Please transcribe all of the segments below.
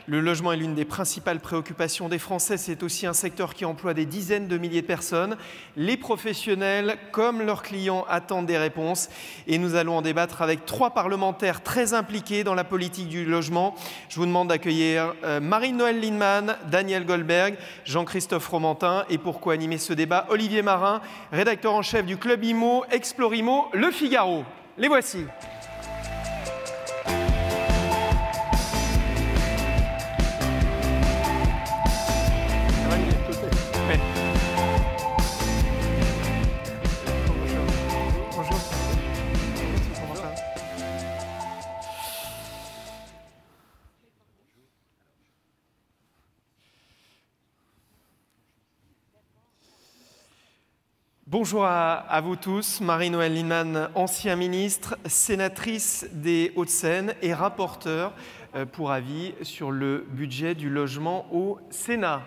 Le logement est l'une des principales préoccupations des Français. C'est aussi un secteur qui emploie des dizaines de milliers de personnes. Les professionnels, comme leurs clients, attendent des réponses. Et nous allons en débattre avec 3 parlementaires très impliqués dans la politique du logement. Je vous demande d'accueillir Marie-Noëlle Lienemann, Daniel Goldberg, Jean-Christophe Fromentin. Et pour co-animer ce débat, Olivier Marin, rédacteur en chef du Club Imo, Explorimo, Le Figaro. Les voici. Bonjour à vous tous. Marie-Noëlle Lienemann, ancien ministre, sénatrice des Hauts-de-Seine et rapporteure pour avis sur le budget du logement au Sénat.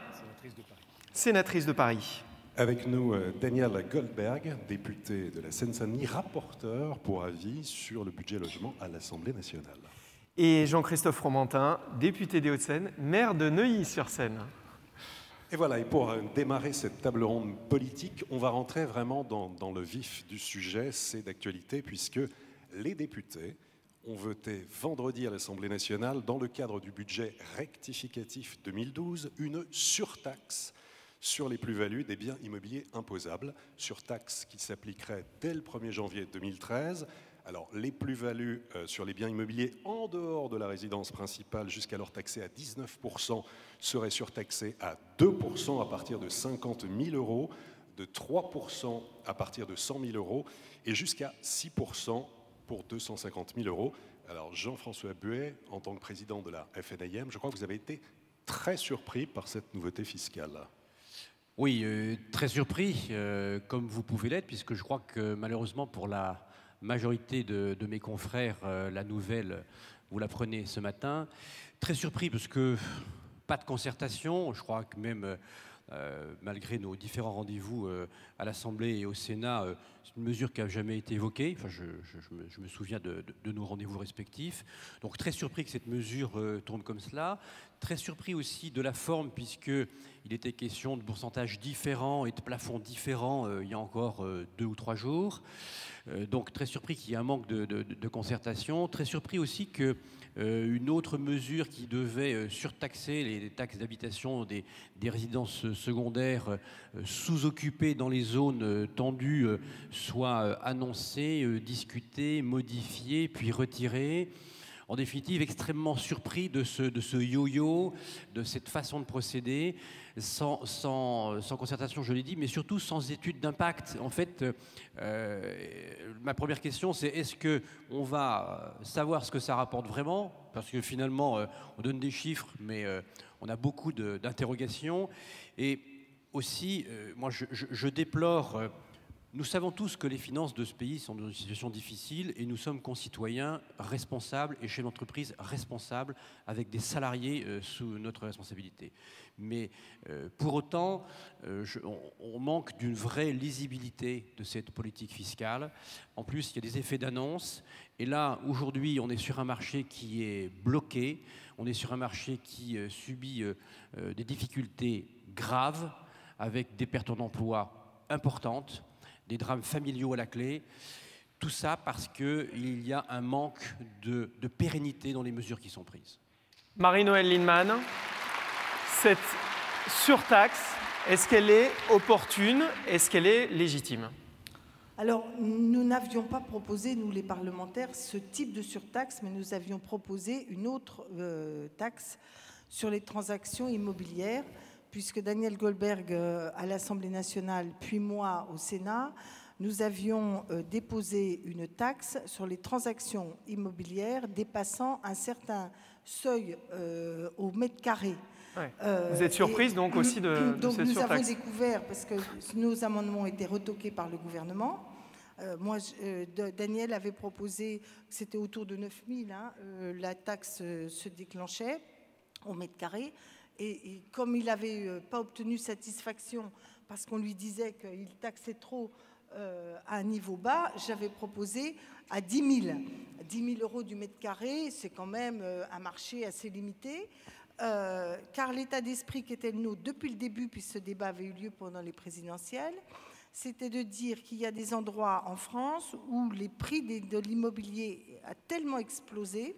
Sénatrice de Paris. Avec nous, Daniel Goldberg, député de la Seine-Saint-Denis, rapporteur pour avis sur le budget logement à l'Assemblée nationale. Et Jean-Christophe Fromentin, député des Hauts-de-Seine, maire de Neuilly-sur-Seine. Et voilà, et pour démarrer cette table ronde politique, on va rentrer vraiment dans le vif du sujet. C'est d'actualité puisque les députés ont voté vendredi à l'Assemblée nationale, dans le cadre du budget rectificatif 2012, une surtaxe sur les plus-values des biens immobiliers imposables, surtaxe qui s'appliquerait dès le 1er janvier 2013. Alors, les plus-values sur les biens immobiliers en dehors de la résidence principale, jusqu'alors taxées à 19%, seraient surtaxées à 2% à partir de 50 000 euros, de 3% à partir de 100 000 euros et jusqu'à 6% pour 250 000 euros. Alors, Jean-François Buet, en tant que président de la FNAIM, je crois que vous avez été très surpris par cette nouveauté fiscale. Oui, très surpris, comme vous pouvez l'être, puisque je crois que malheureusement pour la majorité de mes confrères, la nouvelle, vous la prenez ce matin. Très surpris parce que pas de concertation. Je crois que même malgré nos différents rendez-vous à l'Assemblée et au Sénat, c'est une mesure qui n'a jamais été évoquée. Enfin, je me souviens de nos rendez-vous respectifs. Donc très surpris que cette mesure tombe comme cela. Très surpris aussi de la forme, puisqu'il était question de pourcentages différents et de plafonds différents il y a encore 2 ou 3 jours. Donc très surpris qu'il y ait un manque de concertation. Très surpris aussi qu'une autre mesure qui devait surtaxer les taxes d'habitation des résidences secondaires sous-occupées dans les zones tendues soit annoncée, discutée, modifiée, puis retirée. En définitive, extrêmement surpris de ce yo-yo, de cette façon de procéder, sans concertation, je l'ai dit, mais surtout sans étude d'impact. En fait, ma première question, c'est est-ce qu'on va savoir ce que ça rapporte vraiment? Parce que finalement, on donne des chiffres, mais on a beaucoup d'interrogations. Et aussi, moi, je déplore... Nous savons tous que les finances de ce pays sont dans une situation difficile et nous sommes concitoyens responsables et chefs d'entreprise responsables avec des salariés sous notre responsabilité. Mais pour autant, on manque d'une vraie lisibilité de cette politique fiscale. En plus, il y a des effets d'annonce. Et là, aujourd'hui, on est sur un marché qui est bloqué. On est sur un marché qui subit des difficultés graves avec des pertes d'emploi importantes, des drames familiaux à la clé, tout ça parce qu'il y a un manque de pérennité dans les mesures qui sont prises. Marie-Noëlle Lienemann, cette surtaxe, est-ce qu'elle est opportune? Est-ce qu'elle est légitime? Alors, nous n'avions pas proposé, nous les parlementaires, ce type de surtaxe, mais nous avions proposé une autre taxe sur les transactions immobilières, puisque Daniel Goldberg à l'Assemblée nationale, puis moi au Sénat, nous avions déposé une taxe sur les transactions immobilières dépassant un certain seuil au mètre carré. Ouais. Vous êtes surprise donc aussi de cette surtaxe? Nous avons découvert, parce que nos amendements ont été retoqués par le gouvernement. Daniel avait proposé que c'était autour de 9 000, hein, la taxe se déclenchait au mètre carré. Et comme il n'avait pas obtenu satisfaction parce qu'on lui disait qu'il taxait trop à un niveau bas, j'avais proposé à 10 000. 10 000 euros du mètre carré, c'est quand même un marché assez limité. Car l'état d'esprit qui était le nôtre depuis le début, puisque ce débat avait eu lieu pendant les présidentielles, c'était de dire qu'il y a des endroits en France où les prix de l'immobilier a tellement explosé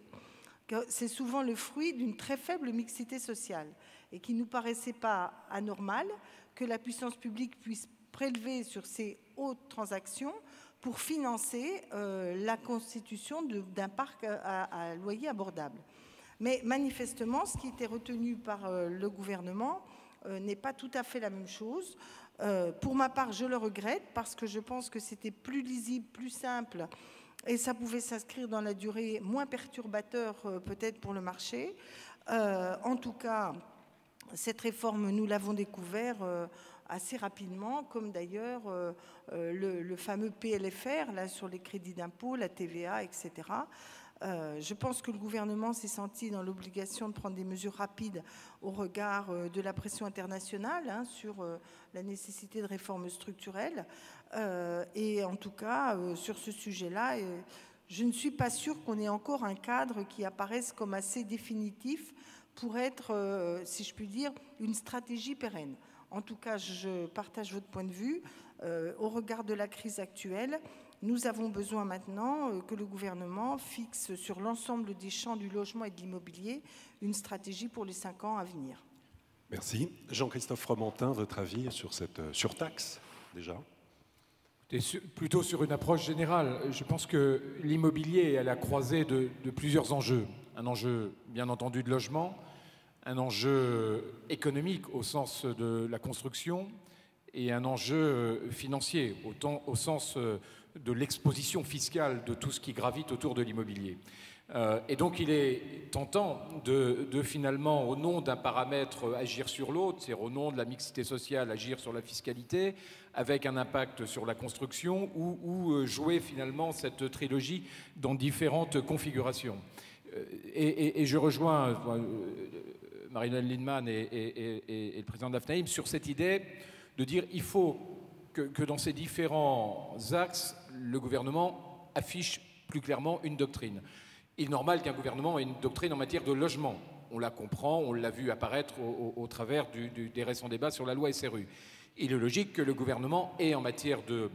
que c'est souvent le fruit d'une très faible mixité sociale et qu'il ne nous paraissait pas anormal que la puissance publique puisse prélever sur ces hautes transactions pour financer la constitution d'un parc à loyer abordable. Mais manifestement, ce qui était retenu par le gouvernement n'est pas tout à fait la même chose. Pour ma part, je le regrette parce que je pense que c'était plus lisible, plus simple et ça pouvait s'inscrire dans la durée, moins perturbateur peut-être pour le marché. En tout cas, cette réforme, nous l'avons découvert assez rapidement, comme d'ailleurs le fameux PLFR là, sur les crédits d'impôt, la TVA, etc. Je pense que le gouvernement s'est senti dans l'obligation de prendre des mesures rapides au regard de la pression internationale sur la nécessité de réformes structurelles. Et en tout cas, sur ce sujet-là, je ne suis pas sûre qu'on ait encore un cadre qui apparaisse comme assez définitif pour être, si je puis dire, une stratégie pérenne. En tout cas, je partage votre point de vue. Au regard de la crise actuelle, nous avons besoin maintenant que le gouvernement fixe sur l'ensemble des champs du logement et de l'immobilier une stratégie pour les 5 ans à venir. Merci. Jean-Christophe Fromentin, votre avis sur cette surtaxe, déjà? Plutôt sur une approche générale. Je pense que l'immobilier est à la croisée de plusieurs enjeux. Un enjeu, bien entendu, de logement, un enjeu économique au sens de la construction et un enjeu financier au sens de l'exposition fiscale de tout ce qui gravite autour de l'immobilier. Et donc il est tentant de finalement, au nom d'un paramètre, agir sur l'autre, c'est-à-dire au nom de la mixité sociale, agir sur la fiscalité, avec un impact sur la construction, ou jouer finalement cette trilogie dans différentes configurations. Et je rejoins Marie-Noëlle Lienemann et le président de l'AFNAIM sur cette idée de dire qu'il faut que dans ces différents axes, le gouvernement affiche plus clairement une doctrine. Il est normal qu'un gouvernement ait une doctrine en matière de logement. On la comprend, on l'a vu apparaître au travers des récents débats sur la loi SRU. Il est logique que le gouvernement ait en matière de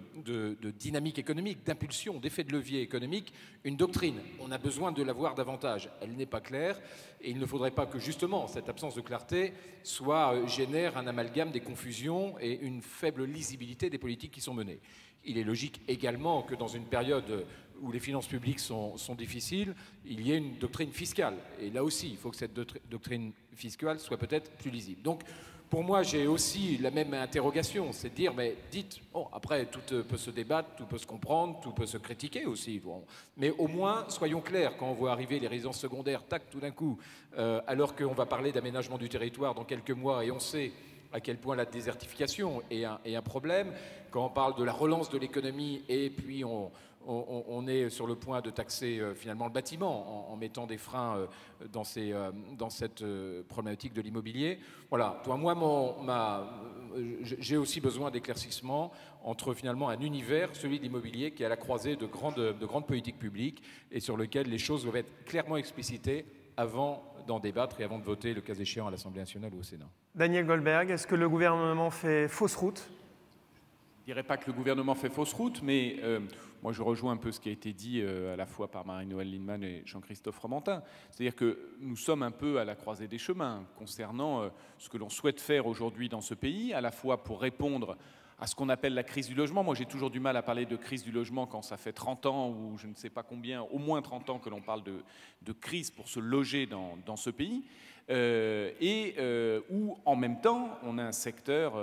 dynamique économique, d'impulsion, d'effet de levier économique, une doctrine. On a besoin de la voir davantage. Elle n'est pas claire et il ne faudrait pas que justement cette absence de clarté génère un amalgame des confusions et une faible lisibilité des politiques qui sont menées. Il est logique également que dans une période où les finances publiques sont difficiles, il y ait une doctrine fiscale. Et là aussi, il faut que cette doctrine fiscale soit peut-être plus lisible. Donc, pour moi, j'ai aussi la même interrogation, c'est de dire, mais dites, bon, après, tout peut se débattre, tout peut se comprendre, tout peut se critiquer aussi. Bon. Mais au moins, soyons clairs, quand on voit arriver les résidences secondaires, tac, tout d'un coup, alors qu'on va parler d'aménagement du territoire dans quelques mois, et on sait à quel point la désertification est un problème, quand on parle de la relance de l'économie, et puis on est sur le point de taxer finalement le bâtiment en mettant des freins dans cette problématique de l'immobilier. Voilà, j'ai aussi besoin d'éclaircissements entre finalement un univers, celui de l'immobilier, qui est à la croisée de grandes politiques publiques et sur lequel les choses doivent être clairement explicitées avant d'en débattre et avant de voter, le cas échéant, à l'Assemblée nationale ou au Sénat. Daniel Goldberg, est-ce que le gouvernement fait fausse route ? Je ne dirais pas que le gouvernement fait fausse route, mais moi je rejoins un peu ce qui a été dit à la fois par Marie-Noëlle Lienemann et Jean-Christophe Fromentin. C'est-à-dire que nous sommes un peu à la croisée des chemins concernant ce que l'on souhaite faire aujourd'hui dans ce pays, à la fois pour répondre à ce qu'on appelle la crise du logement. Moi j'ai toujours du mal à parler de crise du logement quand ça fait 30 ans ou je ne sais pas combien, au moins 30 ans que l'on parle de crise pour se loger dans ce pays, où en même temps on a un secteur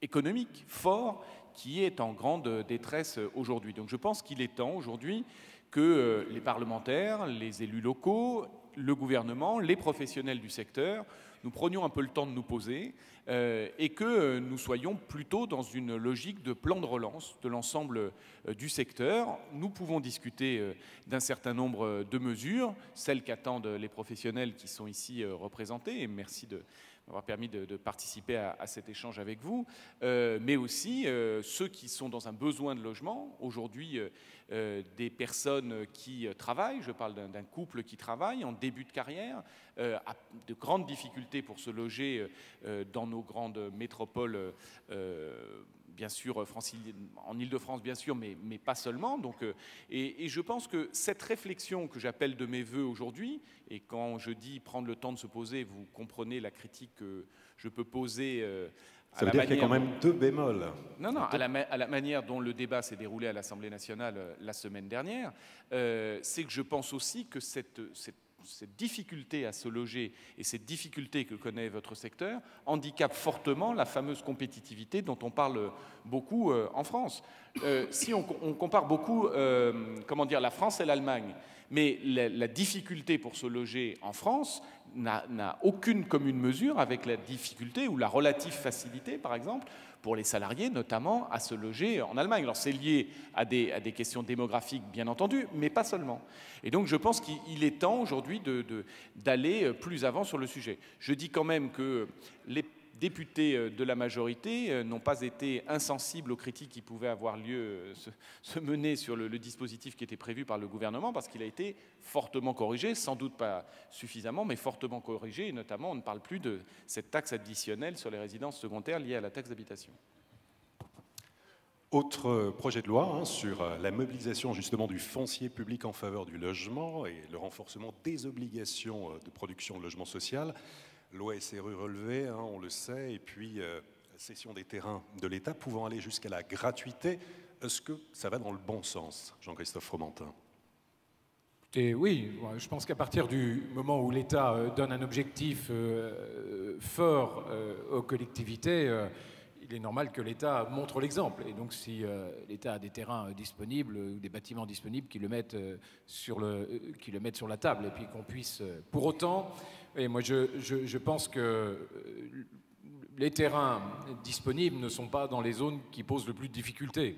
économique fort qui est en grande détresse aujourd'hui. Donc je pense qu'il est temps aujourd'hui que les parlementaires, les élus locaux le gouvernement, les professionnels du secteur, nous prenions un peu le temps de nous poser et que nous soyons plutôt dans une logique de plan de relance de l'ensemble du secteur. Nous pouvons discuter d'un certain nombre de mesures, celles qu'attendent les professionnels qui sont ici représentés, et merci de m'avoir permis de participer à cet échange avec vous, mais aussi ceux qui sont dans un besoin de logement. Aujourd'hui, des personnes qui travaillent, je parle d'un couple qui travaille en début de carrière, a de grandes difficultés pour se loger dans nos grandes métropoles, bien sûr, en Ile-de-France, bien sûr, mais pas seulement. Donc, et je pense que cette réflexion que j'appelle de mes voeux aujourd'hui, et quand je dis prendre le temps de se poser, vous comprenez la critique que je peux poser ça veut dire qu'il y a quand même 2 bémols. Non, à la manière dont le débat s'est déroulé à l'Assemblée nationale la semaine dernière, c'est que je pense aussi que cette difficulté à se loger et cette difficulté que connaît votre secteur handicapent fortement la fameuse compétitivité dont on parle beaucoup en France. Si on compare beaucoup, comment dire, la France et l'Allemagne, mais la difficulté pour se loger en France n'a aucune commune mesure avec la difficulté ou la relative facilité, par exemple, pour les salariés, notamment, à se loger en Allemagne. Alors, c'est lié à des questions démographiques, bien entendu, mais pas seulement. Et donc, je pense qu'il est temps, aujourd'hui, d'aller plus avant sur le sujet. Je dis quand même que les députés de la majorité n'ont pas été insensibles aux critiques qui pouvaient avoir lieu, se mener sur le dispositif qui était prévu par le gouvernement, parce qu'il a été fortement corrigé, sans doute pas suffisamment, mais fortement corrigé, et notamment on ne parle plus de cette taxe additionnelle sur les résidences secondaires liée à la taxe d'habitation. Autre projet de loi sur la mobilisation justement du foncier public en faveur du logement et le renforcement des obligations de production de logement social. Loi SRU relevée, on le sait, et puis cession des terrains de l'État pouvant aller jusqu'à la gratuité. Est-ce que ça va dans le bon sens, Jean-Christophe Fromentin? Et oui, je pense qu'à partir du moment où l'État donne un objectif fort aux collectivités, il est normal que l'État montre l'exemple. Et donc si l'État a des terrains disponibles ou des bâtiments disponibles, qu'il le mette sur la table et puis qu'on puisse... Pour autant, et moi je pense que les terrains disponibles ne sont pas dans les zones qui posent le plus de difficultés.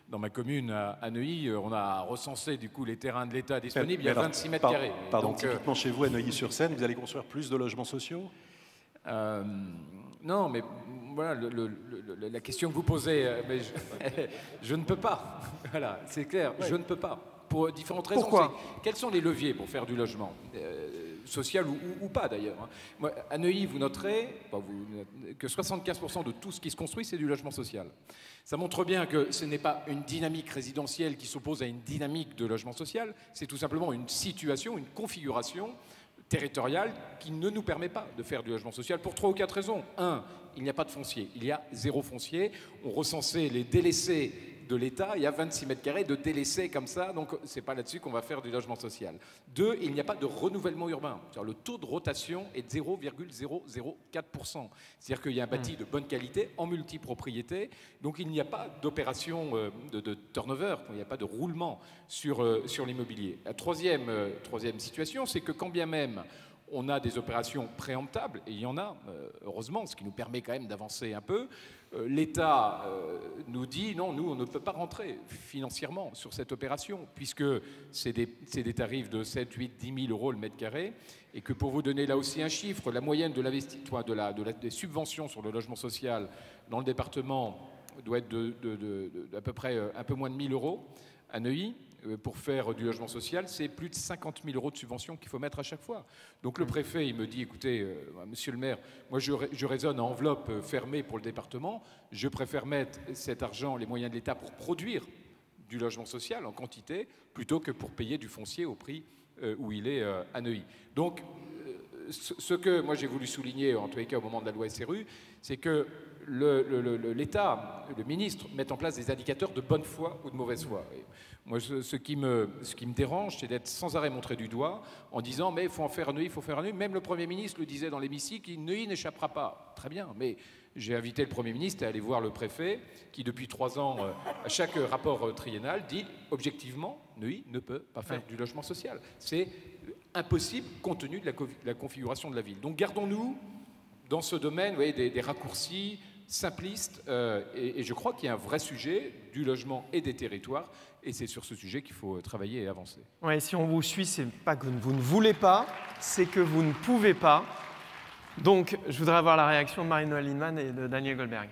Dans ma commune, à Neuilly, on a recensé du coup les terrains de l'État disponibles, il y a 26 mètres carrés. Pardon, donc, typiquement chez vous, à Neuilly-sur-Seine, vous allez construire plus de logements sociaux? Non, mais voilà, la question que vous posez, mais je ne peux pas. Voilà, c'est clair, je ne peux pas. Pour différentes raisons. Pourquoi? Quels sont les leviers pour faire du logement social ou pas d'ailleurs? Moi, à Neuilly, vous noterez que 75% de tout ce qui se construit, c'est du logement social. Ça montre bien que ce n'est pas une dynamique résidentielle qui s'oppose à une dynamique de logement social, c'est tout simplement une situation, une configuration territoriale qui ne nous permet pas de faire du logement social pour 3 ou 4 raisons. 1, il n'y a pas de foncier, il y a 0 foncier. On recensait les délaissés de l'État, il y a 26 mètres carrés de délaissés comme ça, donc c'est pas là-dessus qu'on va faire du logement social. 2, il n'y a pas de renouvellement urbain. Le taux de rotation est de 0,004%. C'est-à-dire qu'il y a un bâti de bonne qualité en multipropriété, donc il n'y a pas d'opération de turnover, il n'y a pas de roulement sur l'immobilier. La troisième situation, c'est que quand bien même on a des opérations préemptables, et il y en a, heureusement, ce qui nous permet quand même d'avancer un peu. L'État nous dit non, nous on ne peut pas rentrer financièrement sur cette opération puisque c'est des tarifs de 7, 8, 10 000 euros le mètre carré et que pour vous donner là aussi un chiffre, la moyenne de l'investissement, des subventions sur le logement social dans le département doit être d'à peu près un peu moins de 1 000 euros à Neuilly. Pour faire du logement social, c'est plus de 50 000 euros de subvention qu'il faut mettre à chaque fois. Donc le préfet, il me dit, écoutez, monsieur le maire, moi je raisonne à enveloppe fermée pour le département, je préfère mettre cet argent, les moyens de l'État pour produire du logement social en quantité, plutôt que pour payer du foncier au prix où il est à Neuilly. Donc ce que moi j'ai voulu souligner, en tous les cas au moment de la loi SRU, c'est que l'État, le ministre, met en place des indicateurs de bonne foi ou de mauvaise foi. Et moi, ce qui me dérange, c'est d'être sans arrêt montré du doigt en disant « mais il faut en faire à Neuilly, il faut faire à Neuilly ». Même le Premier ministre le disait dans l'hémicycle, Neuilly n'échappera pas. Très bien, mais j'ai invité le Premier ministre à aller voir le préfet qui, depuis 3 ans, à chaque rapport triennal, dit objectivement, Neuilly ne peut pas faire du logement social. C'est impossible compte tenu de la configuration de la ville. Donc gardons-nous dans ce domaine, vous voyez, des raccourcis simplistes, et je crois qu'il y a un vrai sujet du logement et des territoires, et c'est sur ce sujet qu'il faut travailler et avancer. Ouais, si on vous suit, c'est pas que vous ne voulez pas, c'est que vous ne pouvez pas. Donc, je voudrais avoir la réaction de Marie-Noëlle Lienemann et de Daniel Goldberg.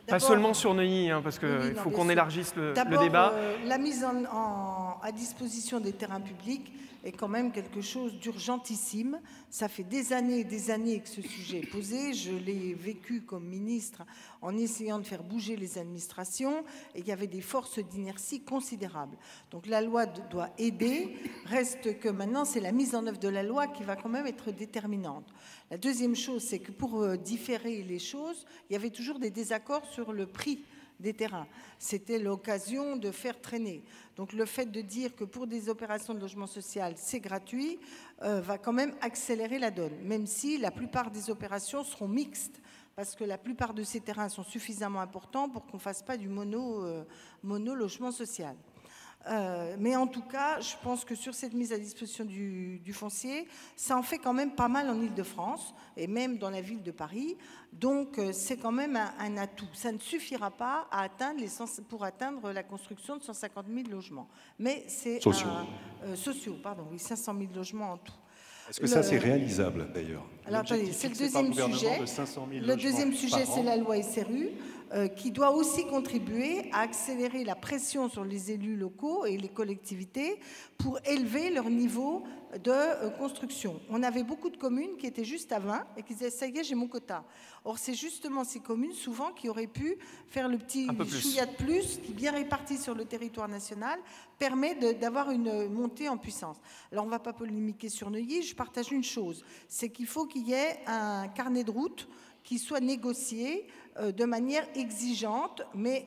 Pas seulement sur Neuilly, hein, parce qu'il faut qu'on élargisse le débat. La mise à disposition des terrains publics est quand même quelque chose d'urgentissime. Ça fait des années et des années que ce sujet est posé. Je l'ai vécu comme ministre en essayant de faire bouger les administrations, et il y avait des forces d'inertie considérables. Donc la loi doit aider. Reste que maintenant, c'est la mise en œuvre de la loi qui va quand même être déterminante. La deuxième chose, c'est que pour différer les choses, il y avait toujours des désaccords sur le prix des terrains. C'était l'occasion de faire traîner. Donc le fait de dire que pour des opérations de logement social, c'est gratuit, va quand même accélérer la donne, même si la plupart des opérations seront mixtes, parce que la plupart de ces terrains sont suffisamment importants pour qu'on ne fasse pas du mono-logement social. Mais en tout cas, je pense que sur cette mise à disposition du foncier, ça en fait quand même pas mal en Île-de-France et même dans la ville de Paris. Donc, c'est quand même un atout. Ça ne suffira pas à atteindre pour atteindre la construction de 150 000 logements. Mais c'est sociaux, pardon, oui, 500 000 logements en tout. Est-ce que ça, c'est réalisable, d'ailleurs? Alors, attendez, c'est le deuxième sujet. Le deuxième sujet, c'est la loi SRU, qui doit aussi contribuer à accélérer la pression sur les élus locaux et les collectivités pour élever leur niveau de construction. On avait beaucoup de communes qui étaient juste à 20 et qui disaient « ça y est, j'ai mon quota ». Or, c'est justement ces communes, souvent, qui auraient pu faire le petit chouïa de plus, qui, bien réparti sur le territoire national, permet d'avoir une montée en puissance. Alors, on ne va pas polémiquer sur Neuilly, je partage une chose, c'est qu'il faut qu'il y ait un carnet de route qui soit négocié de manière exigeante, mais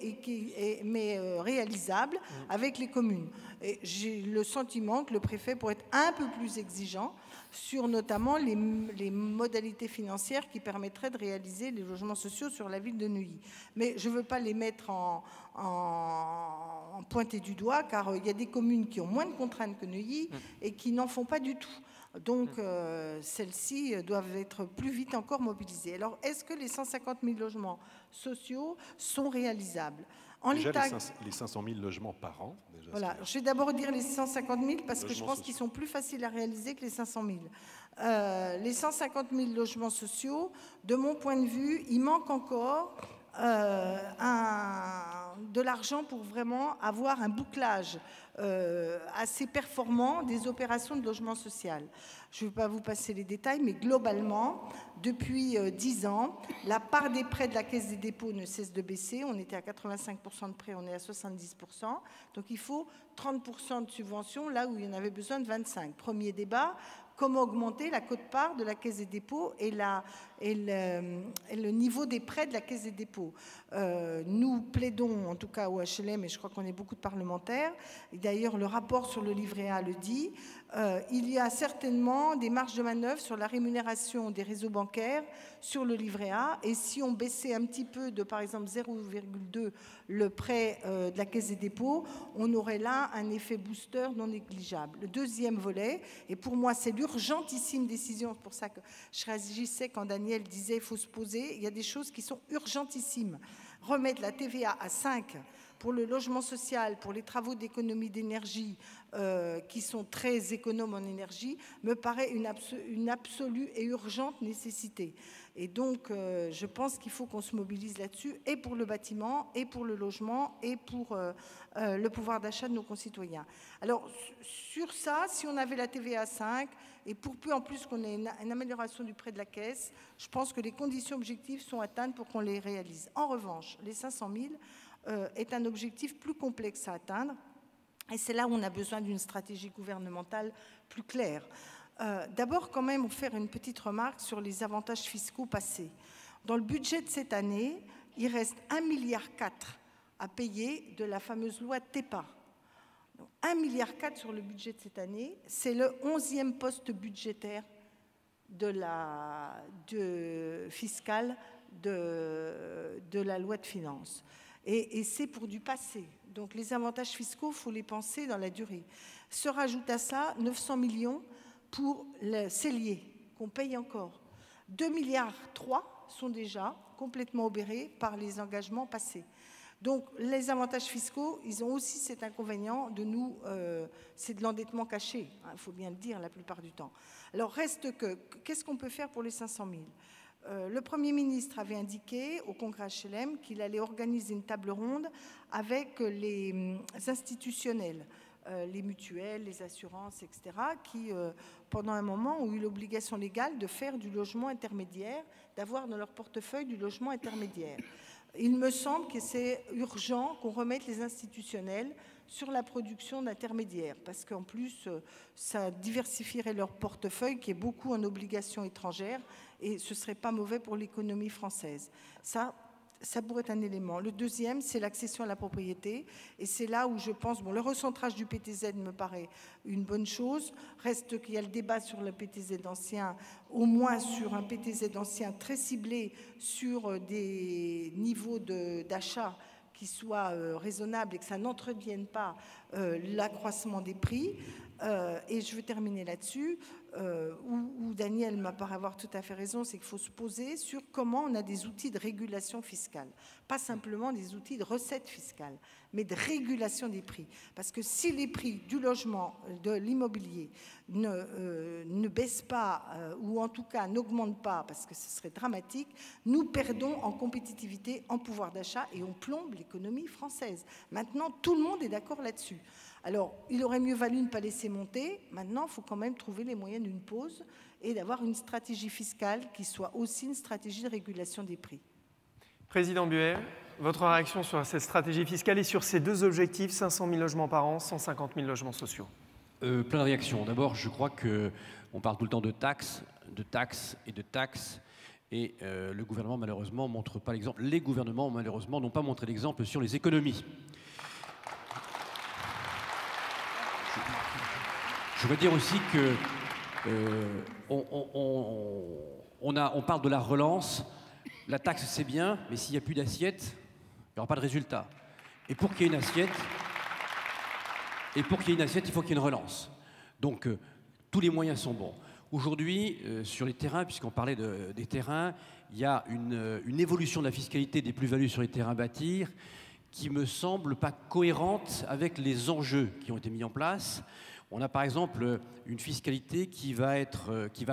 réalisable avec les communes. Et j'ai le sentiment que le préfet pourrait être un peu plus exigeant sur notamment les modalités financières qui permettraient de réaliser les logements sociaux sur la ville de Neuilly. Mais je ne veux pas les mettre en pointé du doigt, car il y a des communes qui ont moins de contraintes que Neuilly et qui n'en font pas du tout. Donc, celles-ci doivent être plus vite encore mobilisées. Alors, est-ce que les 150 000 logements sociaux sont réalisables? Déjà, les 500 000 logements par an. Déjà, voilà, je vais d'abord dire les 150 000 parce que je pense qu'ils sont plus faciles à réaliser que les 500 000. Les 150 000 logements sociaux, de mon point de vue, il manque encore de l'argent pour vraiment avoir un bouclage assez performant des opérations de logement social. Je ne vais pas vous passer les détails, mais globalement, depuis 10 ans, la part des prêts de la Caisse des dépôts ne cesse de baisser. On était à 85% de prêts, on est à 70%. Donc il faut 30% de subventions là où il y en avait besoin de 25%. Premier débat, comment augmenter la quote-part de la Caisse des dépôts et le niveau des prêts de la Caisse des dépôts. Nous plaidons, en tout cas au HLM, et je crois qu'on est beaucoup de parlementaires, et d'ailleurs le rapport sur le livret A le dit, il y a certainement des marges de manœuvre sur la rémunération des réseaux bancaires sur le livret A, et si on baissait un petit peu de, par exemple, 0,2 le prêt de la Caisse des dépôts, on aurait là un effet booster non négligeable. Le deuxième volet, et pour moi c'est l'urgentissime décision, c'est pour ça que je réagissais quand Daniel disait qu'il faut se poser, il y a des choses qui sont urgentissimes. Remettre la TVA à 5 pour le logement social, pour les travaux d'économie d'énergie qui sont très économes en énergie, me paraît une absolue et urgente nécessité. Et donc, je pense qu'il faut qu'on se mobilise là-dessus, et pour le bâtiment, et pour le logement, et pour le pouvoir d'achat de nos concitoyens. Alors, sur ça, si on avait la TVA à 5, et pour peu en plus qu'on ait une amélioration du prêt de la caisse, je pense que les conditions objectives sont atteintes pour qu'on les réalise. En revanche, les 500 000 est un objectif plus complexe à atteindre, et c'est là où on a besoin d'une stratégie gouvernementale plus claire. D'abord, quand même, faire une petite remarque sur les avantages fiscaux passés. Dans le budget de cette année, il reste 1,4 milliard à payer de la fameuse loi TEPA. 1,4 milliard sur le budget de cette année, c'est le 11e poste budgétaire fiscal de la loi de finances. Et c'est pour du passé. Donc les avantages fiscaux, il faut les penser dans la durée. Se rajoute à ça 900 millions pour le cellier qu'on paye encore. 2,3 milliards sont déjà complètement obérés par les engagements passés. Donc les avantages fiscaux, ils ont aussi cet inconvénient de nous, c'est de l'endettement caché, hein, il faut bien le dire la plupart du temps. Alors reste que, qu'est-ce qu'on peut faire pour les 500 000 ? Le Premier ministre avait indiqué au Congrès HLM qu'il allait organiser une table ronde avec les institutionnels, les mutuelles, les assurances, etc., qui, pendant un moment, ont eu l'obligation légale de faire du logement intermédiaire, d'avoir dans leur portefeuille du logement intermédiaire. Il me semble que c'est urgent qu'on remette les institutionnels sur la production d'intermédiaires, parce qu'en plus, ça diversifierait leur portefeuille, qui est beaucoup en obligations étrangères, et ce ne serait pas mauvais pour l'économie française. Ça pourrait être un élément. Le deuxième, c'est l'accession à la propriété. Et c'est là où je pense, bon, le recentrage du PTZ me paraît une bonne chose. Reste qu'il y a le débat sur le PTZ ancien, au moins sur un PTZ ancien très ciblé sur des niveaux d'achat qui soient raisonnables et que ça n'entrevienne pas l'accroissement des prix. Et je veux terminer là-dessus, où Daniel m'a paraît avoir tout à fait raison, c'est qu'il faut se poser sur comment on a des outils de régulation fiscale. Pas simplement des outils de recettes fiscales, mais de régulation des prix. Parce que si les prix du logement, de l'immobilier, ne baissent pas, ou en tout cas n'augmentent pas, parce que ce serait dramatique, nous perdons en compétitivité, en pouvoir d'achat, et on plombe l'économie française. Maintenant, tout le monde est d'accord là-dessus. Alors, il aurait mieux valu ne pas laisser monter. Maintenant, il faut quand même trouver les moyens d'une pause et d'avoir une stratégie fiscale qui soit aussi une stratégie de régulation des prix. Président Buet, votre réaction sur cette stratégie fiscale et sur ces deux objectifs, 500 000 logements par an, 150 000 logements sociaux. Plein de réactions. D'abord, je crois qu'on parle tout le temps de taxes et de taxes. Et le gouvernement, malheureusement, ne montre pas l'exemple. Les gouvernements, malheureusement, n'ont pas montré l'exemple sur les économies. Je veux dire aussi que on parle de la relance. La taxe, c'est bien, mais s'il n'y a plus d'assiette, il n'y aura pas de résultat. Et pour qu'il y ait une assiette, il faut qu'il y ait une relance. Donc, tous les moyens sont bons. Aujourd'hui, sur les terrains, puisqu'on parlait des terrains, il y a une évolution de la fiscalité des plus-values sur les terrains à bâtir qui me semble pas cohérente avec les enjeux qui ont été mis en place. On a par exemple une fiscalité qui va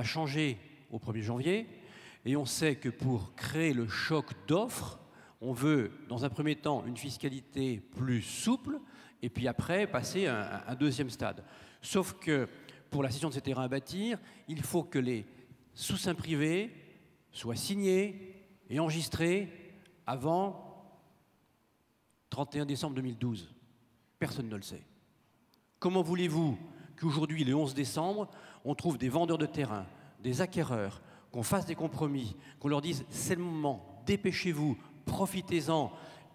changer au 1er janvier, et on sait que pour créer le choc d'offres, on veut dans un premier temps une fiscalité plus souple, et puis après passer à un deuxième stade. Sauf que pour la cession de ces terrains à bâtir, il faut que les sous-seins privés soient signés et enregistrés avant 31 décembre 2012. Personne ne le sait. Comment voulez-vous qu'aujourd'hui, le 11 décembre, on trouve des vendeurs de terrain, des acquéreurs, qu'on fasse des compromis, qu'on leur dise « c'est le moment, dépêchez-vous, profitez-en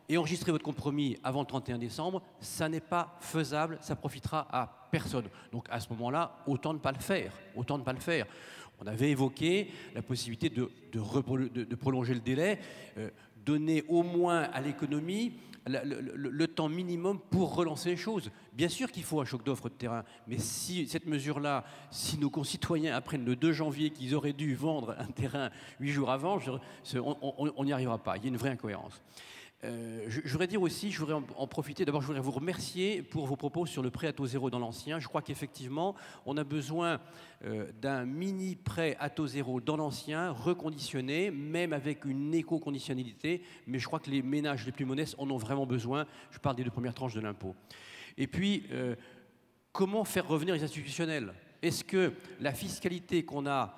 et enregistrez votre compromis avant le 31 décembre », ça n'est pas faisable, ça profitera à personne. Donc à ce moment-là, autant ne pas le faire, On avait évoqué la possibilité de prolonger le délai, donner au moins à l'économie le temps minimum pour relancer les choses. Bien sûr qu'il faut un choc d'offres de terrain, mais si cette mesure-là, si nos concitoyens apprennent le 2 janvier qu'ils auraient dû vendre un terrain 8 jours avant, on n'y arrivera pas. Il y a une vraie incohérence. Je voudrais dire aussi, je voudrais en profiter, d'abord je voudrais vous remercier pour vos propos sur le prêt à taux zéro dans l'ancien. Je crois qu'effectivement, on a besoin d'un mini prêt à taux zéro dans l'ancien, reconditionné, même avec une éco-conditionnalité, mais je crois que les ménages les plus modestes en ont vraiment besoin. Je parle des 2 premières tranches de l'impôt. Et puis, comment faire revenir les institutionnels ? Est-ce que la fiscalité qu'on a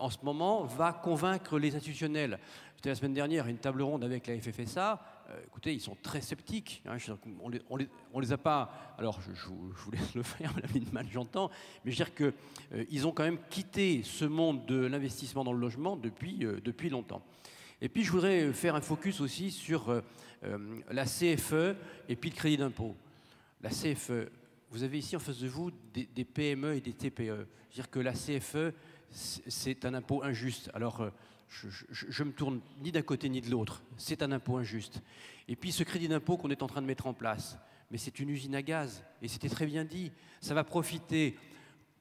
en ce moment va convaincre les institutionnels ? C'était la semaine dernière, une table ronde avec la FFSA. Écoutez, ils sont très sceptiques. Hein, on les a pas... Alors, je vous laisse le faire, Mme Lienemann, j'entends. Mais je veux dire qu'ils ont quand même quitté ce monde de l'investissement dans le logement depuis longtemps. Et puis, je voudrais faire un focus aussi sur la CFE et puis le crédit d'impôt. La CFE, vous avez ici en face de vous des PME et des TPE. Je veux dire que la CFE, c'est un impôt injuste. Alors... Je me tourne ni d'un côté ni de l'autre. C'est un impôt injuste. Et puis ce crédit d'impôt qu'on est en train de mettre en place, mais c'est une usine à gaz. Et c'était très bien dit. Ça va profiter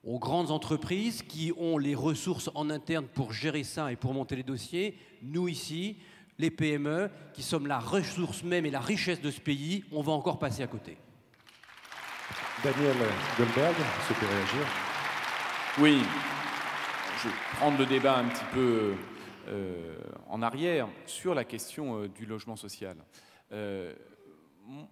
aux grandes entreprises qui ont les ressources en interne pour gérer ça et pour monter les dossiers. Nous ici, les PME, qui sommes la ressource même et la richesse de ce pays, on va encore passer à côté. Daniel Goldberg, vous souhaitez réagir? Oui, je vais prendre le débat un petit peu en arrière sur la question du logement social.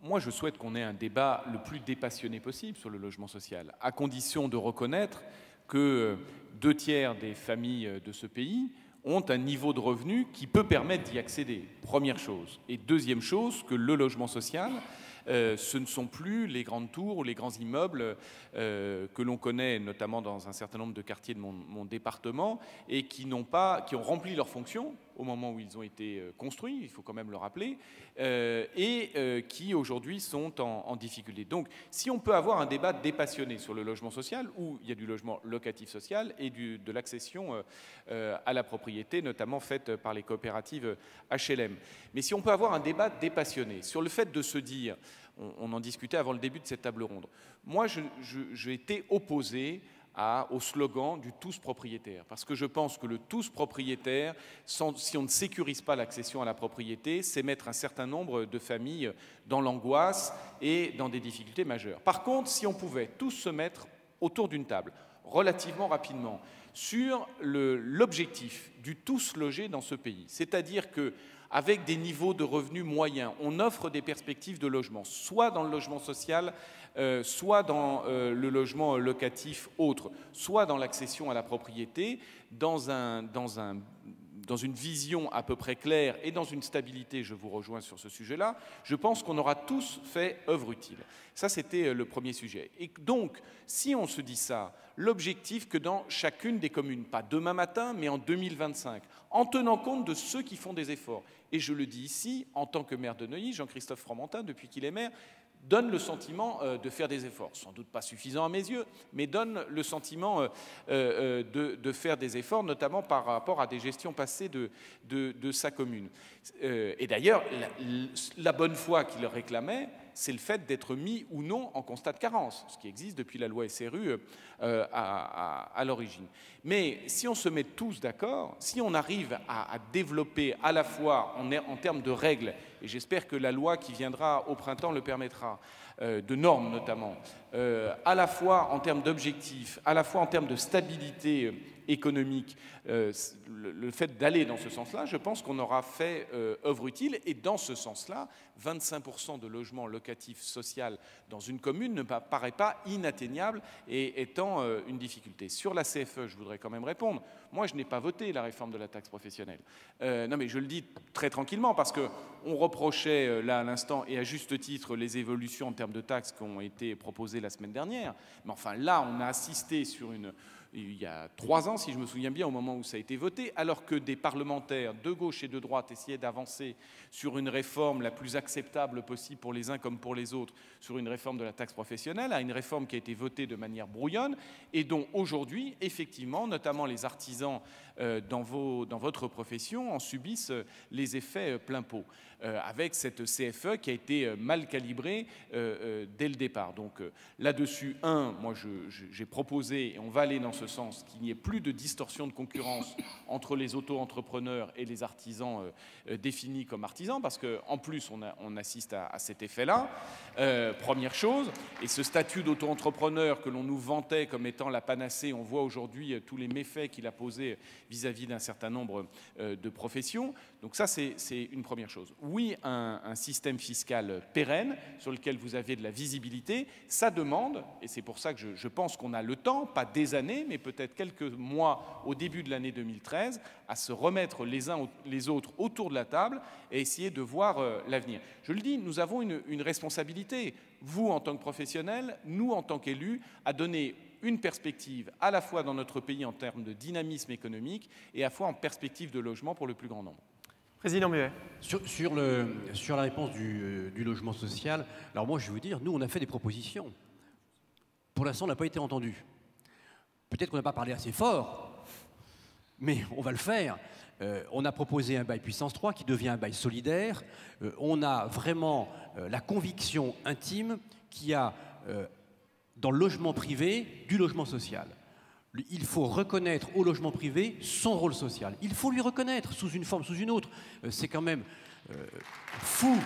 Moi, je souhaite qu'on ait un débat le plus dépassionné possible sur le logement social, à condition de reconnaître que 2/3 des familles de ce pays ont un niveau de revenu qui peut permettre d'y accéder, première chose. Et deuxième chose, que le logement social, ce ne sont plus les grandes tours ou les grands immeubles que l'on connaît, notamment dans un certain nombre de quartiers de mon département, et qui ont rempli leur fonction au moment où ils ont été construits, il faut quand même le rappeler, et qui aujourd'hui sont en difficulté. Donc, si on peut avoir un débat dépassionné sur le logement social, où il y a du logement locatif social et de l'accession à la propriété, notamment faite par les coopératives HLM. Mais si on peut avoir un débat dépassionné sur le fait de se dire, on en discutait avant le début de cette table ronde, moi j'ai été opposé au slogan du tous propriétaire. Parce que je pense que le tous propriétaire, si on ne sécurise pas l'accession à la propriété, c'est mettre un certain nombre de familles dans l'angoisse et dans des difficultés majeures. Par contre, si on pouvait tous se mettre autour d'une table, relativement rapidement, sur l'objectif du tous logé dans ce pays, c'est-à-dire que avec des niveaux de revenus moyens, on offre des perspectives de logement, soit dans le logement social, soit dans le logement locatif autre, soit dans l'accession à la propriété, dans une vision à peu près claire et dans une stabilité, je vous rejoins sur ce sujet-là, je pense qu'on aura tous fait œuvre utile. Ça, c'était le premier sujet. Et donc, si on se dit ça, l'objectif que dans chacune des communes, pas demain matin, mais en 2025, en tenant compte de ceux qui font des efforts, et je le dis ici, en tant que maire de Neuilly, Jean-Christophe Fromentin, depuis qu'il est maire, donne le sentiment de faire des efforts, sans doute pas suffisants à mes yeux, mais donne le sentiment de faire des efforts, notamment par rapport à des gestions passées de sa commune. Et d'ailleurs, la bonne foi qu'il réclamait, c'est le fait d'être mis ou non en constat de carence, ce qui existe depuis la loi SRU à l'origine. Mais si on se met tous d'accord, si on arrive à développer à la fois en termes de règles, et j'espère que la loi qui viendra au printemps le permettra, de normes notamment, à la fois en termes d'objectifs, à la fois en termes de stabilité économique, le fait d'aller dans ce sens-là, je pense qu'on aura fait œuvre utile. Et dans ce sens-là, 25% de logements locatifs sociaux dans une commune ne paraît pas inatteignable et étant une difficulté. Sur la CFE, je voudrais quand même répondre. Moi, je n'ai pas voté la réforme de la taxe professionnelle. Non, mais je le dis très tranquillement parce qu'on reprochait là à l'instant, et à juste titre, les évolutions en termes de taxes qui ont été proposées la semaine dernière. Mais enfin, là, on a assisté il y a 3 ans, si je me souviens bien, au moment où ça a été voté, alors que des parlementaires de gauche et de droite essayaient d'avancer sur une réforme la plus acceptable possible pour les uns comme pour les autres, sur une réforme de la taxe professionnelle, à une réforme qui a été votée de manière brouillonne et dont aujourd'hui, effectivement, notamment les artisans dans votre profession en subissent les effets plein pot, avec cette CFE qui a été mal calibrée dès le départ. Donc là-dessus, moi j'ai proposé, et on va aller dans ce sens, qu'il n'y ait plus de distorsion de concurrence entre les auto-entrepreneurs et les artisans définis comme artisans, parce qu'en plus on assiste à cet effet-là, première chose. Et ce statut d'auto-entrepreneur que l'on nous vantait comme étant la panacée, on voit aujourd'hui tous les méfaits qu'il a posés vis-à-vis d'un certain nombre de professions. Donc ça, c'est une première chose. Oui, un système fiscal pérenne sur lequel vous avez de la visibilité, ça demande, et c'est pour ça que je pense qu'on a le temps, pas des années, mais peut-être quelques mois au début de l'année 2013, à se remettre les uns les autres autour de la table et essayer de voir l'avenir. Je le dis, nous avons une responsabilité, vous en tant que professionnels, nous en tant qu'élus, à donner une perspective à la fois dans notre pays en termes de dynamisme économique et à la fois en perspective de logement pour le plus grand nombre. Président Muet. Sur la réponse du logement social, alors moi je vais vous dire, nous on a fait des propositions. Pour l'instant on n'a pas été entendu. Peut-être qu'on n'a pas parlé assez fort, mais on va le faire. On a proposé un bail puissance 3 qui devient un bail solidaire. On a vraiment la conviction intime qu'il y a dans le logement privé du logement social. Il faut reconnaître au logement privé son rôle social. Il faut lui reconnaître sous une forme, sous une autre. C'est quand même fou.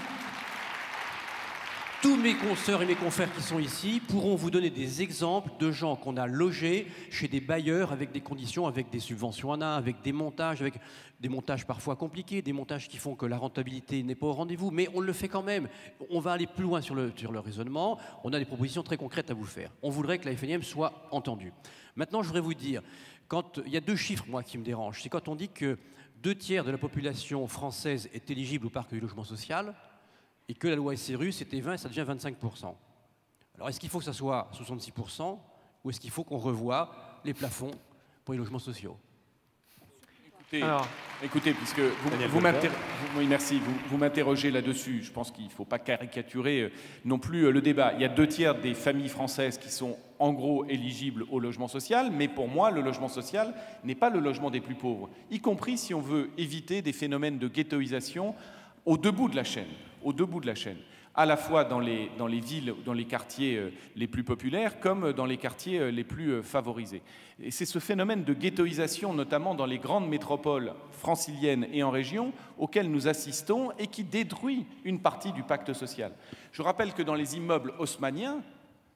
Tous mes consoeurs et mes confrères qui sont ici pourront vous donner des exemples de gens qu'on a logés chez des bailleurs avec des conditions, avec des subventions ANA, avec des montages parfois compliqués, des montages qui font que la rentabilité n'est pas au rendez-vous, mais on le fait quand même. On va aller plus loin sur le raisonnement. On a des propositions très concrètes à vous faire. On voudrait que la FNIM soit entendue. Maintenant, je voudrais vous dire, il y a 2 chiffres, moi, qui me dérangent. C'est quand on dit que 2/3 de la population française est éligible au parc du logement social, et que la loi SRU, c'était 20 et ça devient 25%. Alors, est-ce qu'il faut que ça soit 66% ou est-ce qu'il faut qu'on revoie les plafonds pour les logements sociaux? Écoutez, puisque vous m'interrogez là-dessus, je pense qu'il ne faut pas caricaturer non plus le débat. Il y a 2/3 des familles françaises qui sont en gros éligibles au logement social, mais pour moi, le logement social n'est pas le logement des plus pauvres, y compris si on veut éviter des phénomènes de ghettoisation au deux bouts de la chaîne, à la fois dans les villes, dans les quartiers les plus populaires, comme dans les quartiers les plus favorisés. Et c'est ce phénomène de ghettoisation, notamment dans les grandes métropoles franciliennes et en région, auquel nous assistons et qui détruit une partie du pacte social. Je rappelle que dans les immeubles haussmanniens,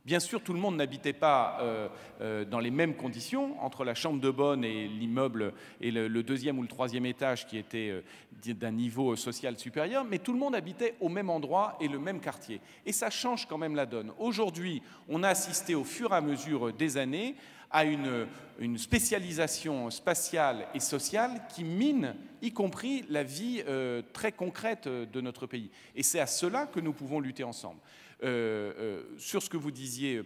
bien sûr, tout le monde n'habitait pas dans les mêmes conditions, entre la chambre de bonne et l'immeuble et le 2e ou le 3e étage qui était d'un niveau social supérieur, mais tout le monde habitait au même endroit et le même quartier. Et ça change quand même la donne. Aujourd'hui, on a assisté au fur et à mesure des années à une spécialisation spatiale et sociale qui mine, y compris la vie très concrète de notre pays. Et c'est à cela que nous pouvons lutter ensemble. Sur ce que vous disiez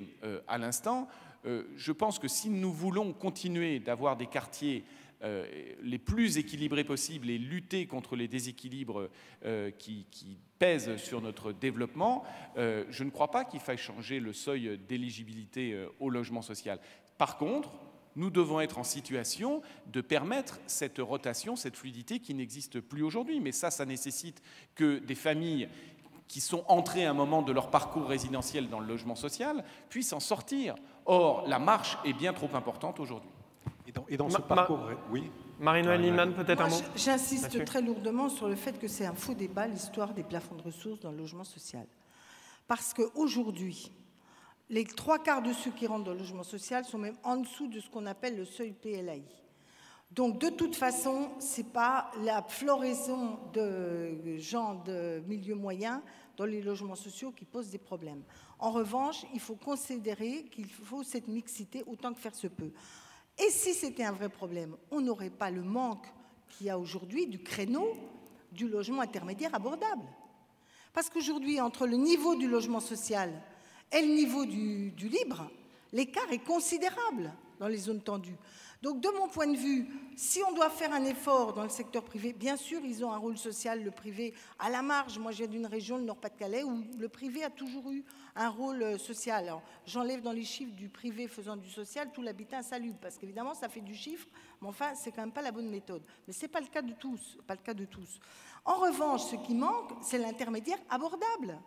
à l'instant, je pense que si nous voulons continuer d'avoir des quartiers les plus équilibrés possibles et lutter contre les déséquilibres qui pèsent sur notre développement, je ne crois pas qu'il faille changer le seuil d'éligibilité au logement social. Par contre, nous devons être en situation de permettre cette rotation, cette fluidité qui n'existe plus aujourd'hui. Mais ça nécessite que des familles qui sont entrés à un moment de leur parcours résidentiel dans le logement social, puissent en sortir. Or, la marche est bien trop importante aujourd'hui. Et dans ce parcours... Oui. Marie-Noëlle Lienemann, peut-être un mot. J'insiste très lourdement sur le fait que c'est un faux débat, l'histoire des plafonds de ressources dans le logement social. Parce qu'aujourd'hui, les 3/4 de ceux qui rentrent dans le logement social sont même en dessous de ce qu'on appelle le seuil PLAI. Donc, de toute façon, ce n'est pas la floraison de gens de milieu moyen dans les logements sociaux qui pose des problèmes. En revanche, il faut considérer qu'il faut cette mixité autant que faire se peut. Et si c'était un vrai problème, on n'aurait pas le manque qu'il y a aujourd'hui du créneau du logement intermédiaire abordable. Parce qu'aujourd'hui, entre le niveau du logement social et le niveau du libre, l'écart est considérable dans les zones tendues. Donc, de mon point de vue, si on doit faire un effort dans le secteur privé, bien sûr, ils ont un rôle social, le privé, à la marge. Moi, je viens d'une région, le Nord-Pas-de-Calais, où le privé a toujours eu un rôle social. Alors, j'enlève dans les chiffres du privé faisant du social tout l'habitat insalubre, parce qu'évidemment, ça fait du chiffre, mais enfin, c'est quand même pas la bonne méthode. Mais ce n'est pas le cas de tous, pas le cas de tous. En revanche, ce qui manque, c'est l'intermédiaire abordable.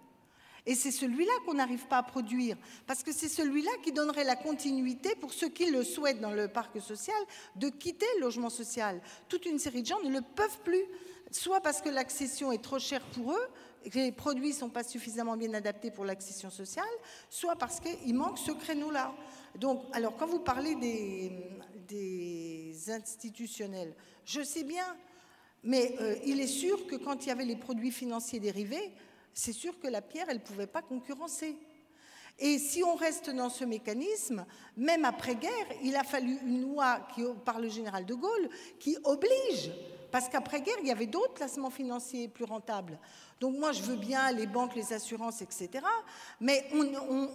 Et c'est celui-là qu'on n'arrive pas à produire, parce que c'est celui-là qui donnerait la continuité pour ceux qui le souhaitent dans le parc social de quitter le logement social. Toute une série de gens ne le peuvent plus, soit parce que l'accession est trop chère pour eux, que les produits ne sont pas suffisamment bien adaptés pour l'accession sociale, soit parce qu'il manque ce créneau-là. Donc, alors, quand vous parlez des institutionnels, je sais bien, mais il est sûr que quand il y avait les produits financiers dérivés, c'est sûr que la pierre, elle ne pouvait pas concurrencer. Et si on reste dans ce mécanisme, même après-guerre, il a fallu une loi par le général de Gaulle qui oblige, parce qu'après-guerre, il y avait d'autres placements financiers plus rentables. Donc moi, je veux bien les banques, les assurances, etc. Mais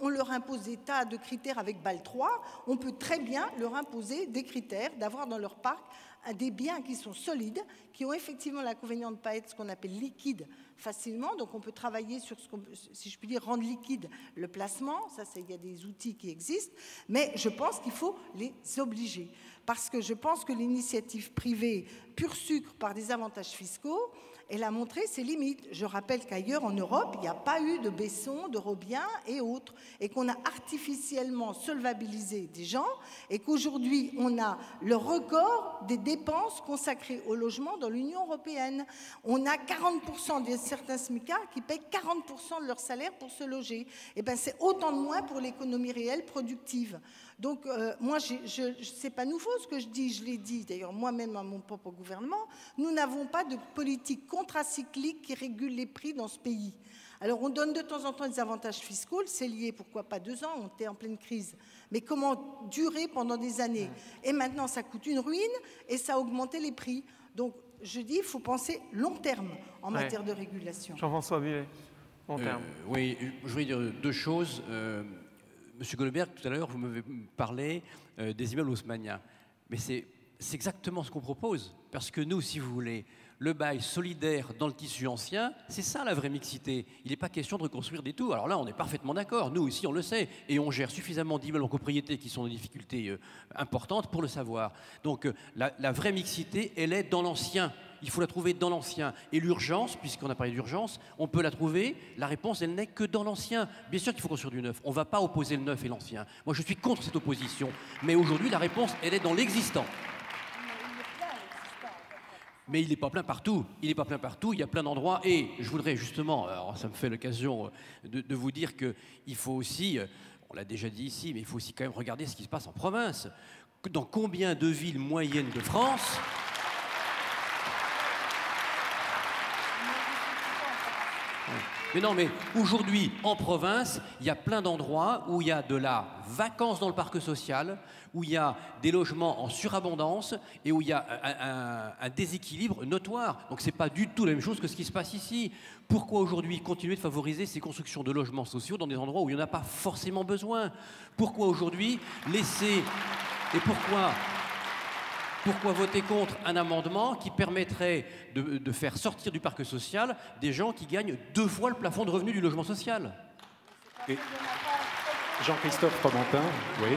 on leur impose des tas de critères avec BAL 3. On peut très bien leur imposer des critères d'avoir dans leur parc des biens qui sont solides, qui ont effectivement l'inconvénient de ne pas être ce qu'on appelle liquide facilement. Donc on peut travailler sur ce qu'on peut, si je puis dire, rendre liquide le placement. Ça, il y a des outils qui existent. Mais je pense qu'il faut les obliger. Parce que je pense que l'initiative privée pur sucre par des avantages fiscaux elle a montré ses limites. Je rappelle qu'ailleurs en Europe, il n'y a pas eu de Besson, de Robien et autres, et qu'on a artificiellement solvabilisé des gens, et qu'aujourd'hui, on a le record des dépenses consacrées au logement dans l'Union européenne. On a 40% de certains smicards qui payent 40% de leur salaire pour se loger. Et bien, c'est autant de moins pour l'économie réelle productive. Donc, moi, c'est pas nouveau ce que je dis, je l'ai dit d'ailleurs moi-même à mon propre gouvernement, nous n'avons pas de politique contracyclique qui régule les prix dans ce pays. Alors, on donne de temps en temps des avantages fiscaux, c'est lié, pourquoi pas 2 ans, on était en pleine crise. Mais comment durer pendant des années? Et maintenant, ça coûte une ruine et ça a augmenté les prix. Donc, je dis, il faut penser long terme en matière de régulation. Jean-François Buet, long terme. Oui, je voulais dire 2 choses. Monsieur Goldberg, tout à l'heure, vous m'avez parlé des immeubles haussmanniens. Mais c'est exactement ce qu'on propose. Parce que nous, si vous voulez, le bail solidaire dans le tissu ancien, c'est ça la vraie mixité. Il n'est pas question de reconstruire des tours. Alors là, on est parfaitement d'accord. Nous, ici, on le sait. Et on gère suffisamment d'immeubles en copropriété qui sont dans des difficultés importantes pour le savoir. Donc, la vraie mixité, elle est dans l'ancien. Il faut la trouver dans l'ancien. Et l'urgence, puisqu'on a parlé d'urgence, on peut la trouver. La réponse, elle n'est que dans l'ancien. Bien sûr qu'il faut construire du neuf. On ne va pas opposer le neuf et l'ancien. Moi, je suis contre cette opposition. Mais aujourd'hui, la réponse, elle est dans l'existant. Mais il n'est pas plein partout. Il n'est pas plein partout. Il y a plein d'endroits. Et je voudrais justement, alors ça me fait l'occasion de vous dire qu'il faut aussi, on l'a déjà dit ici, mais il faut aussi quand même regarder ce qui se passe en province. Dans combien de villes moyennes de France... Mais non, mais aujourd'hui, en province, il y a plein d'endroits où il y a de la vacance dans le parc social, où il y a des logements en surabondance et où il y a un déséquilibre notoire. Donc ce n'est pas du tout la même chose que ce qui se passe ici. Pourquoi aujourd'hui continuer de favoriser ces constructions de logements sociaux dans des endroits où il n'y en a pas forcément besoin? Pourquoi aujourd'hui laisser... Et pourquoi voter contre un amendement qui permettrait de faire sortir du parc social des gens qui gagnent 2 fois le plafond de revenu du logement social? Et Jean-Christophe Fromentin, oui.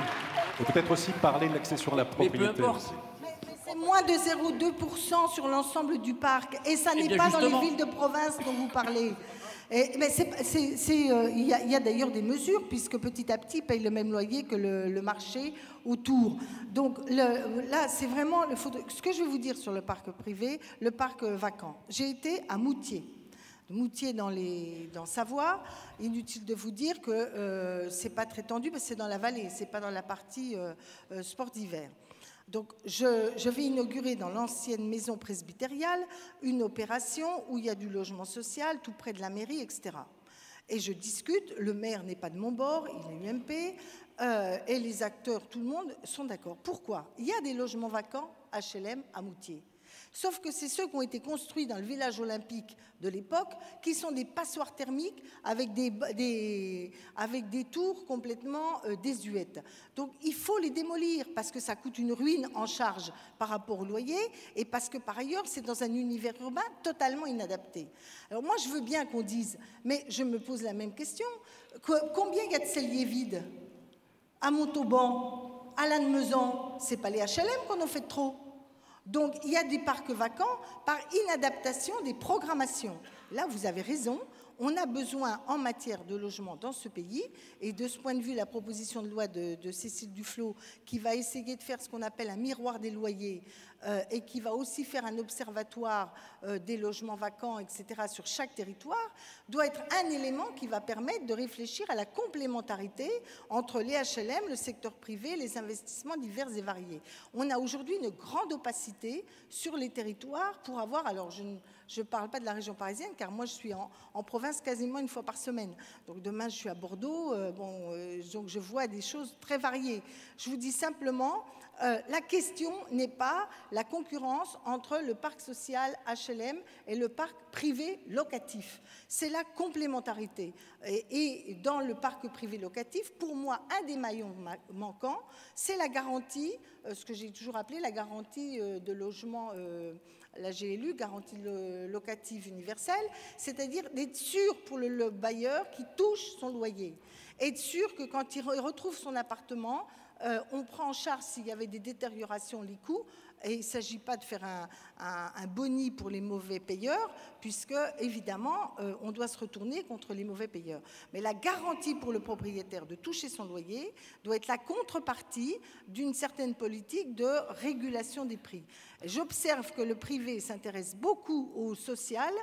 Et peut-être aussi parler de l'accession à la propriété. Mais peu importe. Aussi. Mais c'est moins de 0,2% sur l'ensemble du parc. Et ça n'est pas justement dans les villes de province dont vous parlez. Mais il y a d'ailleurs des mesures, puisque petit à petit, ils payent le même loyer que le marché autour. Donc là, c'est vraiment... ce que je vais vous dire sur le parc privé, le parc vacant. J'ai été à Moutier. Moutier dans Savoie. Inutile de vous dire que c'est pas très tendu, parce que c'est dans la vallée, c'est pas dans la partie sport d'hiver. Donc, je vais inaugurer dans l'ancienne maison presbytériale une opération où il y a du logement social tout près de la mairie, etc. Et je discute, le maire n'est pas de mon bord, il est UMP, et les acteurs, tout le monde sont d'accord. Pourquoi? Il y a des logements vacants HLM à Moutier. Sauf que c'est ceux qui ont été construits dans le village olympique de l'époque, qui sont des passoires thermiques avec des tours complètement désuètes. Donc il faut les démolir parce que ça coûte une ruine en charge par rapport au loyer et parce que par ailleurs c'est dans un univers urbain totalement inadapté. Alors moi je veux bien qu'on dise, mais je me pose la même question, combien il y a de celliers vides? À Montauban, à Lannemezan, c'est pas les HLM qu'on en fait trop. Donc, il y a des parcs vacants par inadaptation des programmations. Là, vous avez raison, on a besoin en matière de logement dans ce pays, et de ce point de vue, la proposition de loi de Cécile Duflot, qui va essayer de faire ce qu'on appelle un miroir des loyers, et qui va aussi faire un observatoire des logements vacants, etc., sur chaque territoire, doit être un élément qui va permettre de réfléchir à la complémentarité entre les HLM, le secteur privé, les investissements divers et variés. On a aujourd'hui une grande opacité sur les territoires pour avoir... Alors, je ne parle pas de la région parisienne, car moi, je suis en province quasiment 1 fois par semaine. Donc, demain, je suis à Bordeaux, donc je vois des choses très variées. Je vous dis simplement... la question n'est pas la concurrence entre le parc social HLM et le parc privé locatif. C'est la complémentarité. Et dans le parc privé locatif, pour moi, un des maillons manquants, c'est la garantie, ce que j'ai toujours appelé la garantie de logement, la GLU, garantie locative universelle, c'est-à-dire d'être sûr pour le bailleur qui touche son loyer. Être sûr que quand il retrouve son appartement, on prend en charge s'il y avait des détériorations, les coûts, Et il ne s'agit pas de faire un boni pour les mauvais payeurs, puisque, évidemment, on doit se retourner contre les mauvais payeurs. Mais la garantie pour le propriétaire de toucher son loyer doit être la contrepartie d'une certaine politique de régulation des prix. J'observe que le privé s'intéresse beaucoup au social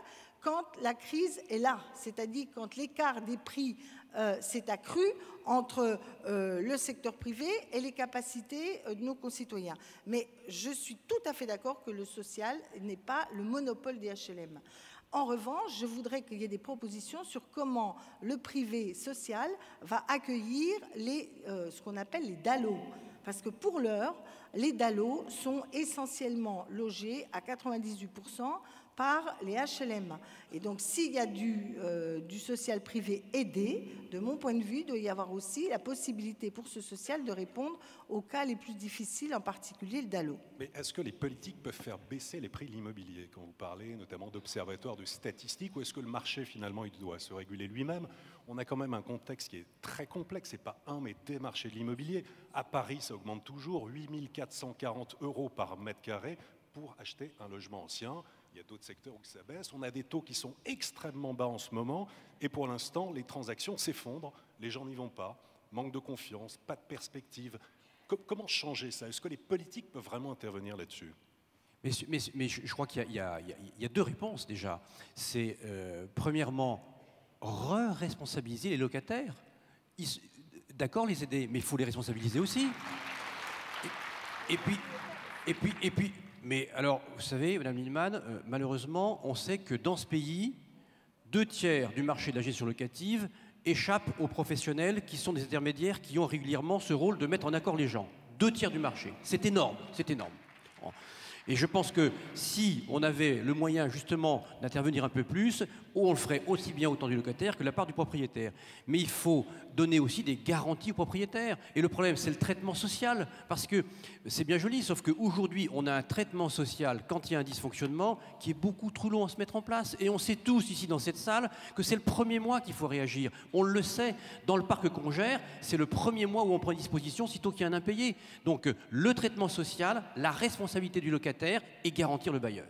quand la crise est là, c'est-à-dire quand l'écart des prix s'est accru entre le secteur privé et les capacités de nos concitoyens. Mais je suis tout à fait d'accord que le social n'est pas le monopole des HLM. En revanche, je voudrais qu'il y ait des propositions sur comment le privé social va accueillir ce qu'on appelle les DALO. Parce que pour l'heure, les DALO sont essentiellement logés à 98% par les HLM. Et donc, s'il y a du social privé aidé, de mon point de vue, il doit y avoir aussi la possibilité pour ce social de répondre aux cas les plus difficiles, en particulier le DALO. Mais est-ce que les politiques peuvent faire baisser les prix de l'immobilier, quand vous parlez notamment d'observatoires de statistiques, ou est-ce que le marché, finalement, il doit se réguler lui-même? On a quand même un contexte qui est très complexe, c'est pas un, mais des marchés de l'immobilier. À Paris, ça augmente toujours, 8 440 € par mètre carré pour acheter un logement ancien. Il y a d'autres secteurs où ça baisse. On a des taux qui sont extrêmement bas en ce moment. Et pour l'instant, les transactions s'effondrent. Les gens n'y vont pas. Manque de confiance, pas de perspective. Comment changer ça? Est-ce que les politiques peuvent vraiment intervenir là-dessus? Mais je crois qu'il y a deux réponses déjà. C'est premièrement, responsabiliser les locataires. D'accord, les aider, mais il faut les responsabiliser aussi. Et puis, mais alors, vous savez, Madame Lienemann, malheureusement, on sait que dans ce pays, 2/3 du marché de la gestion locative échappent aux professionnels qui sont des intermédiaires qui ont régulièrement ce rôle de mettre en accord les gens. 2/3 du marché. C'est énorme, c'est énorme. Et je pense que si on avait le moyen justement d'intervenir un peu plus, on le ferait aussi bien autant du locataire que de la part du propriétaire. Mais il faut donner aussi des garanties aux propriétaires. Et le problème, c'est le traitement social. Parce que c'est bien joli, sauf qu'aujourd'hui, on a un traitement social quand il y a un dysfonctionnement qui est beaucoup trop long à se mettre en place. Et on sait tous ici dans cette salle que c'est le premier mois qu'il faut réagir. On le sait, dans le parc qu'on gère, c'est le premier mois où on prend une disposition sitôt qu'il y a un impayé. Donc le traitement social, la responsabilité du locataire et garantir le bailleur.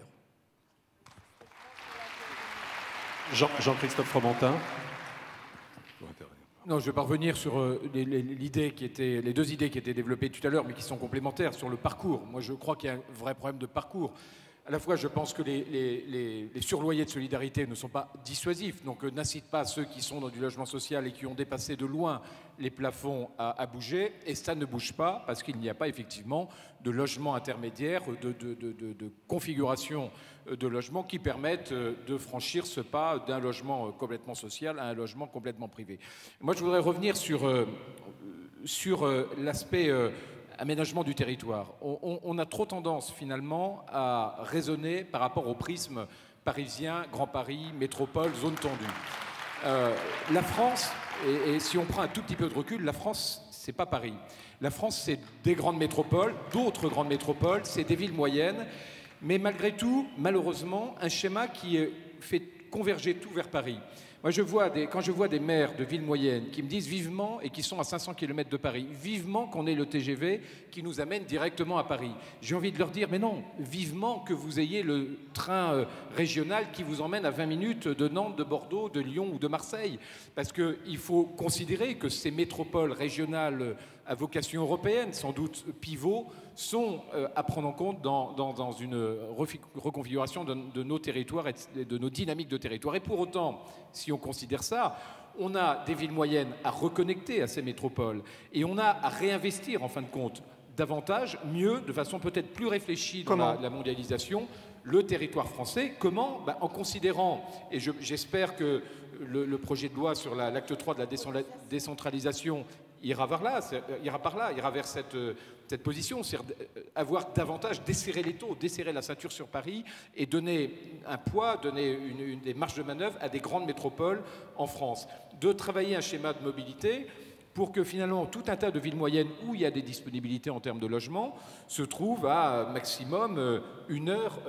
Jean-Christophe Fromentin. Non, je vais pas revenir sur les deux idées qui étaient développées tout à l'heure, mais qui sont complémentaires sur le parcours. Moi, je crois qu'il y a un vrai problème de parcours. À la fois, je pense que les surloyers de solidarité ne sont pas dissuasifs, donc n'incitent pas ceux qui sont dans du logement social et qui ont dépassé de loin les plafonds à bouger, et ça ne bouge pas parce qu'il n'y a pas effectivement de logement intermédiaire, de configuration de logement qui permettent de franchir ce pas d'un logement complètement social à un logement complètement privé. Moi, je voudrais revenir sur l'aspect aménagement du territoire. On a trop tendance finalement à raisonner par rapport au prisme parisien, Grand Paris, métropole, zone tendue. La France, et si on prend un tout petit peu de recul, la France, c'est pas Paris. La France, c'est des grandes métropoles, d'autres grandes métropoles, c'est des villes moyennes, mais malgré tout, malheureusement, un schéma qui fait converger tout vers Paris. Moi, quand je vois des maires de villes moyennes qui me disent vivement, et qui sont à 500 km de Paris, vivement qu'on ait le TGV qui nous amène directement à Paris. J'ai envie de leur dire, mais non, vivement que vous ayez le train régional qui vous emmène à 20 minutes de Nantes, de Bordeaux, de Lyon ou de Marseille. Parce qu'il faut considérer que ces métropoles régionales à vocation européenne, sans doute pivot, sont à prendre en compte dans une reconfiguration de nos territoires et de nos dynamiques de territoire. Et pour autant, si on considère ça, on a des villes moyennes à reconnecter à ces métropoles et on a à réinvestir, en fin de compte, davantage, mieux, de façon peut-être plus réfléchie dans la mondialisation, le territoire français. Comment? En considérant, et j'espère que le projet de loi sur l'acte 3 de la décentralisation ira par là, ira vers cette position, c'est avoir davantage desserrer les taux, desserrer la ceinture sur Paris et donner un poids, donner des marges de manœuvre à des grandes métropoles en France. De travailler un schéma de mobilité pour que finalement tout un tas de villes moyennes où il y a des disponibilités en termes de logement se trouvent à maximum 1 heure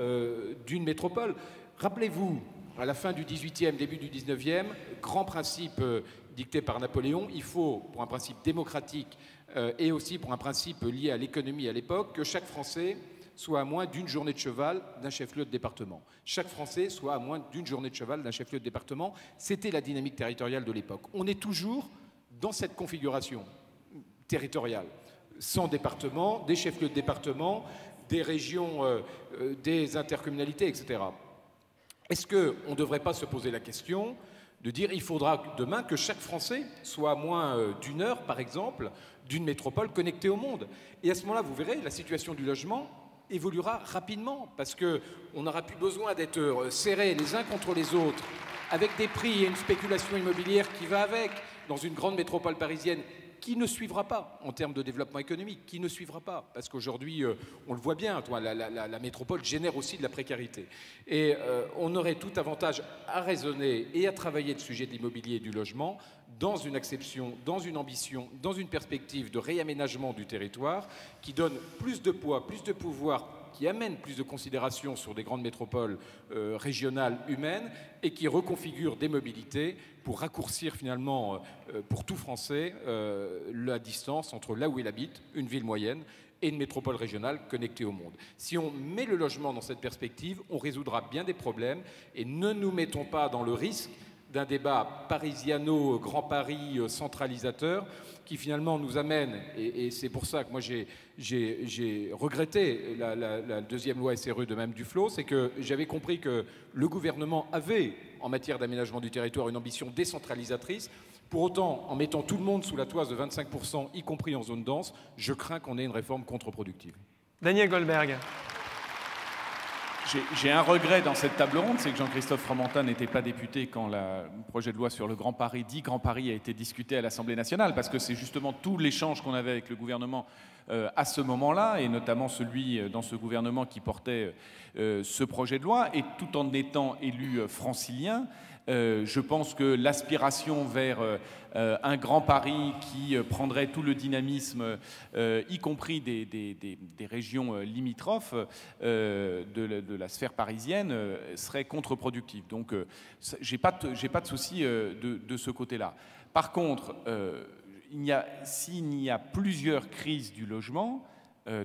d'une métropole. Rappelez-vous, à la fin du XVIIIe, début du XIXe, grand principe dicté par Napoléon, il faut, pour un principe démocratique et aussi pour un principe lié à l'économie à l'époque, que chaque Français soit à moins d'une journée de cheval d'un chef-lieu de département. Chaque Français soit à moins d'une journée de cheval d'un chef-lieu de département. C'était la dynamique territoriale de l'époque. On est toujours dans cette configuration territoriale. 100 départements, des chefs-lieux de département, des régions, des intercommunalités, etc. Est-ce qu'on ne devrait pas se poser la question de dire il faudra demain que chaque Français soit à moins d'une heure, par exemple, d'une métropole connectée au monde? Et à ce moment-là, vous verrez, la situation du logement évoluera rapidement, parce qu'on n'aura plus besoin d'être serrés les uns contre les autres, avec des prix et une spéculation immobilière qui va avec, dans une grande métropole parisienne, qui ne suivra pas en termes de développement économique, qui ne suivra pas, parce qu'aujourd'hui, on le voit bien, la métropole génère aussi de la précarité. Et on aurait tout avantage à raisonner et à travailler le sujet de l'immobilier et du logement dans une acception, dans une ambition, dans une perspective de réaménagement du territoire qui donne plus de poids, plus de pouvoir, qui amène plus de considération sur des grandes métropoles régionales humaines et qui reconfigure des mobilités pour raccourcir finalement, pour tout Français, la distance entre là où il habite, une ville moyenne, et une métropole régionale connectée au monde. Si on met le logement dans cette perspective, on résoudra bien des problèmes et ne nous mettons pas dans le risque d'un débat parisiano-Grand Paris centralisateur qui finalement nous amène, et c'est pour ça que moi j'ai regretté la deuxième loi SRU de Mme Duflot, c'est que j'avais compris que le gouvernement avait, en matière d'aménagement du territoire, une ambition décentralisatrice. Pour autant, en mettant tout le monde sous la toise de 25%, y compris en zone dense, je crains qu'on ait une réforme contre-productive. Daniel Goldberg. J'ai un regret dans cette table ronde, c'est que Jean-Christophe Fromentin n'était pas député quand le projet de loi sur le Grand Paris, dit Grand Paris, a été discuté à l'Assemblée nationale, parce que c'est justement tout l'échange qu'on avait avec le gouvernement à ce moment-là, et notamment celui dans ce gouvernement qui portait ce projet de loi, et tout en étant élu francilien, je pense que l'aspiration vers un Grand Paris qui prendrait tout le dynamisme, y compris des régions limitrophes de la sphère parisienne, serait contre-productive. Donc, j'ai pas de souci de ce côté-là. Par contre, s'il y a plusieurs crises du logement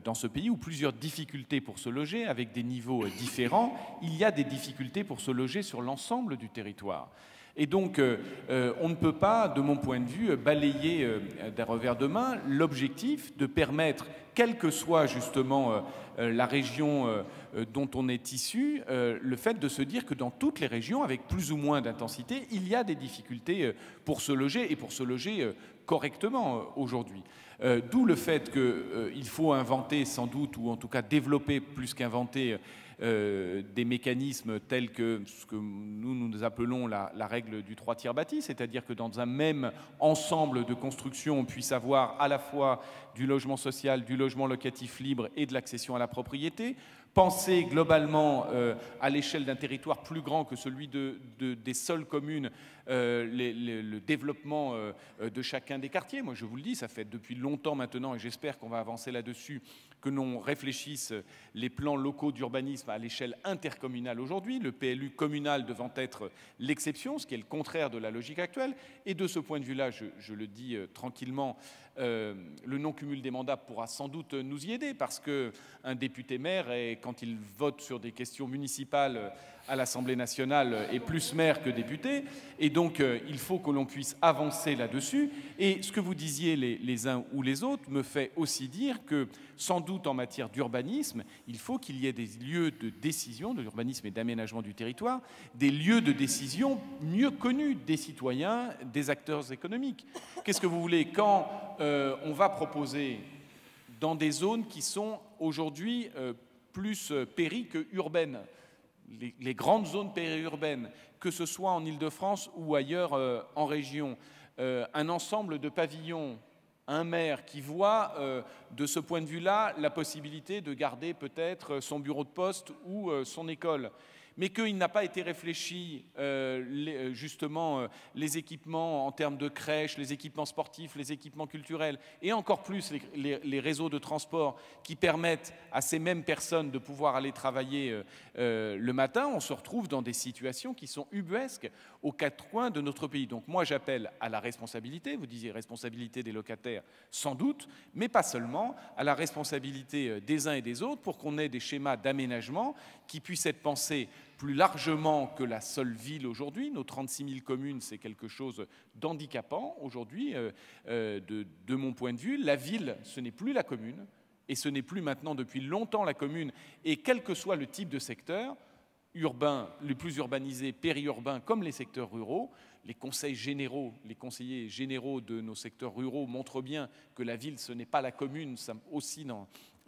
dans ce pays, ou plusieurs difficultés pour se loger, avec des niveaux différents, il y a des difficultés pour se loger sur l'ensemble du territoire. Et donc, on ne peut pas, de mon point de vue, balayer d'un revers de main l'objectif de permettre, quelle que soit justement la région dont on est issu, le fait de se dire que dans toutes les régions, avec plus ou moins d'intensité, il y a des difficultés pour se loger, et pour se loger correctement aujourd'hui. D'où le fait qu'il faut inventer sans doute, ou en tout cas développer plus qu'inventer, des mécanismes tels que ce que nous appelons la règle du 3 tiers bâti, c'est-à-dire que dans un même ensemble de construction, on puisse avoir à la fois du logement social, du logement locatif libre et de l'accession à la propriété. Penser globalement à l'échelle d'un territoire plus grand que celui des seules communes, le développement de chacun des quartiers. Moi, je vous le dis, ça fait depuis longtemps maintenant, et j'espère qu'on va avancer là-dessus, que l'on réfléchisse les plans locaux d'urbanisme à l'échelle intercommunale aujourd'hui, le PLU communal devant être l'exception, ce qui est le contraire de la logique actuelle. Et de ce point de vue-là, je le dis tranquillement, le non-cumul des mandats pourra sans doute nous y aider, parce qu'un député maire, quand il vote sur des questions municipales à l'Assemblée nationale, est plus maire que député, et donc il faut que l'on puisse avancer là-dessus. Et ce que vous disiez les uns ou les autres me fait aussi dire que, sans doute en matière d'urbanisme, il faut qu'il y ait des lieux de décision, de l'urbanisme et d'aménagement du territoire, des lieux de décision mieux connus des citoyens, des acteurs économiques. Qu'est-ce que vous voulez quand on va proposer dans des zones qui sont aujourd'hui plus péri que urbaines, les grandes zones périurbaines, que ce soit en Île-de-France ou ailleurs en région, un ensemble de pavillons, un maire qui voit de ce point de vue-là la possibilité de garder peut-être son bureau de poste ou son école, mais qu'il n'a pas été réfléchi, justement, les équipements en termes de crèches, les équipements sportifs, les équipements culturels, et encore plus les réseaux de transport qui permettent à ces mêmes personnes de pouvoir aller travailler le matin, on se retrouve dans des situations qui sont ubuesques aux quatre coins de notre pays. Donc moi, j'appelle à la responsabilité, vous disiez responsabilité des locataires, sans doute, mais pas seulement, à la responsabilité des uns et des autres pour qu'on ait des schémas d'aménagement qui puissent être pensés plus largement que la seule ville aujourd'hui. Nos 36 000 communes, c'est quelque chose d'handicapant aujourd'hui, de mon point de vue. La ville, ce n'est plus la commune, et ce n'est plus maintenant depuis longtemps la commune, et quel que soit le type de secteur, urbains, les plus urbanisés, périurbains, comme les secteurs ruraux, les conseillers généraux de nos secteurs ruraux montrent bien que la ville, ce n'est pas la commune, aussi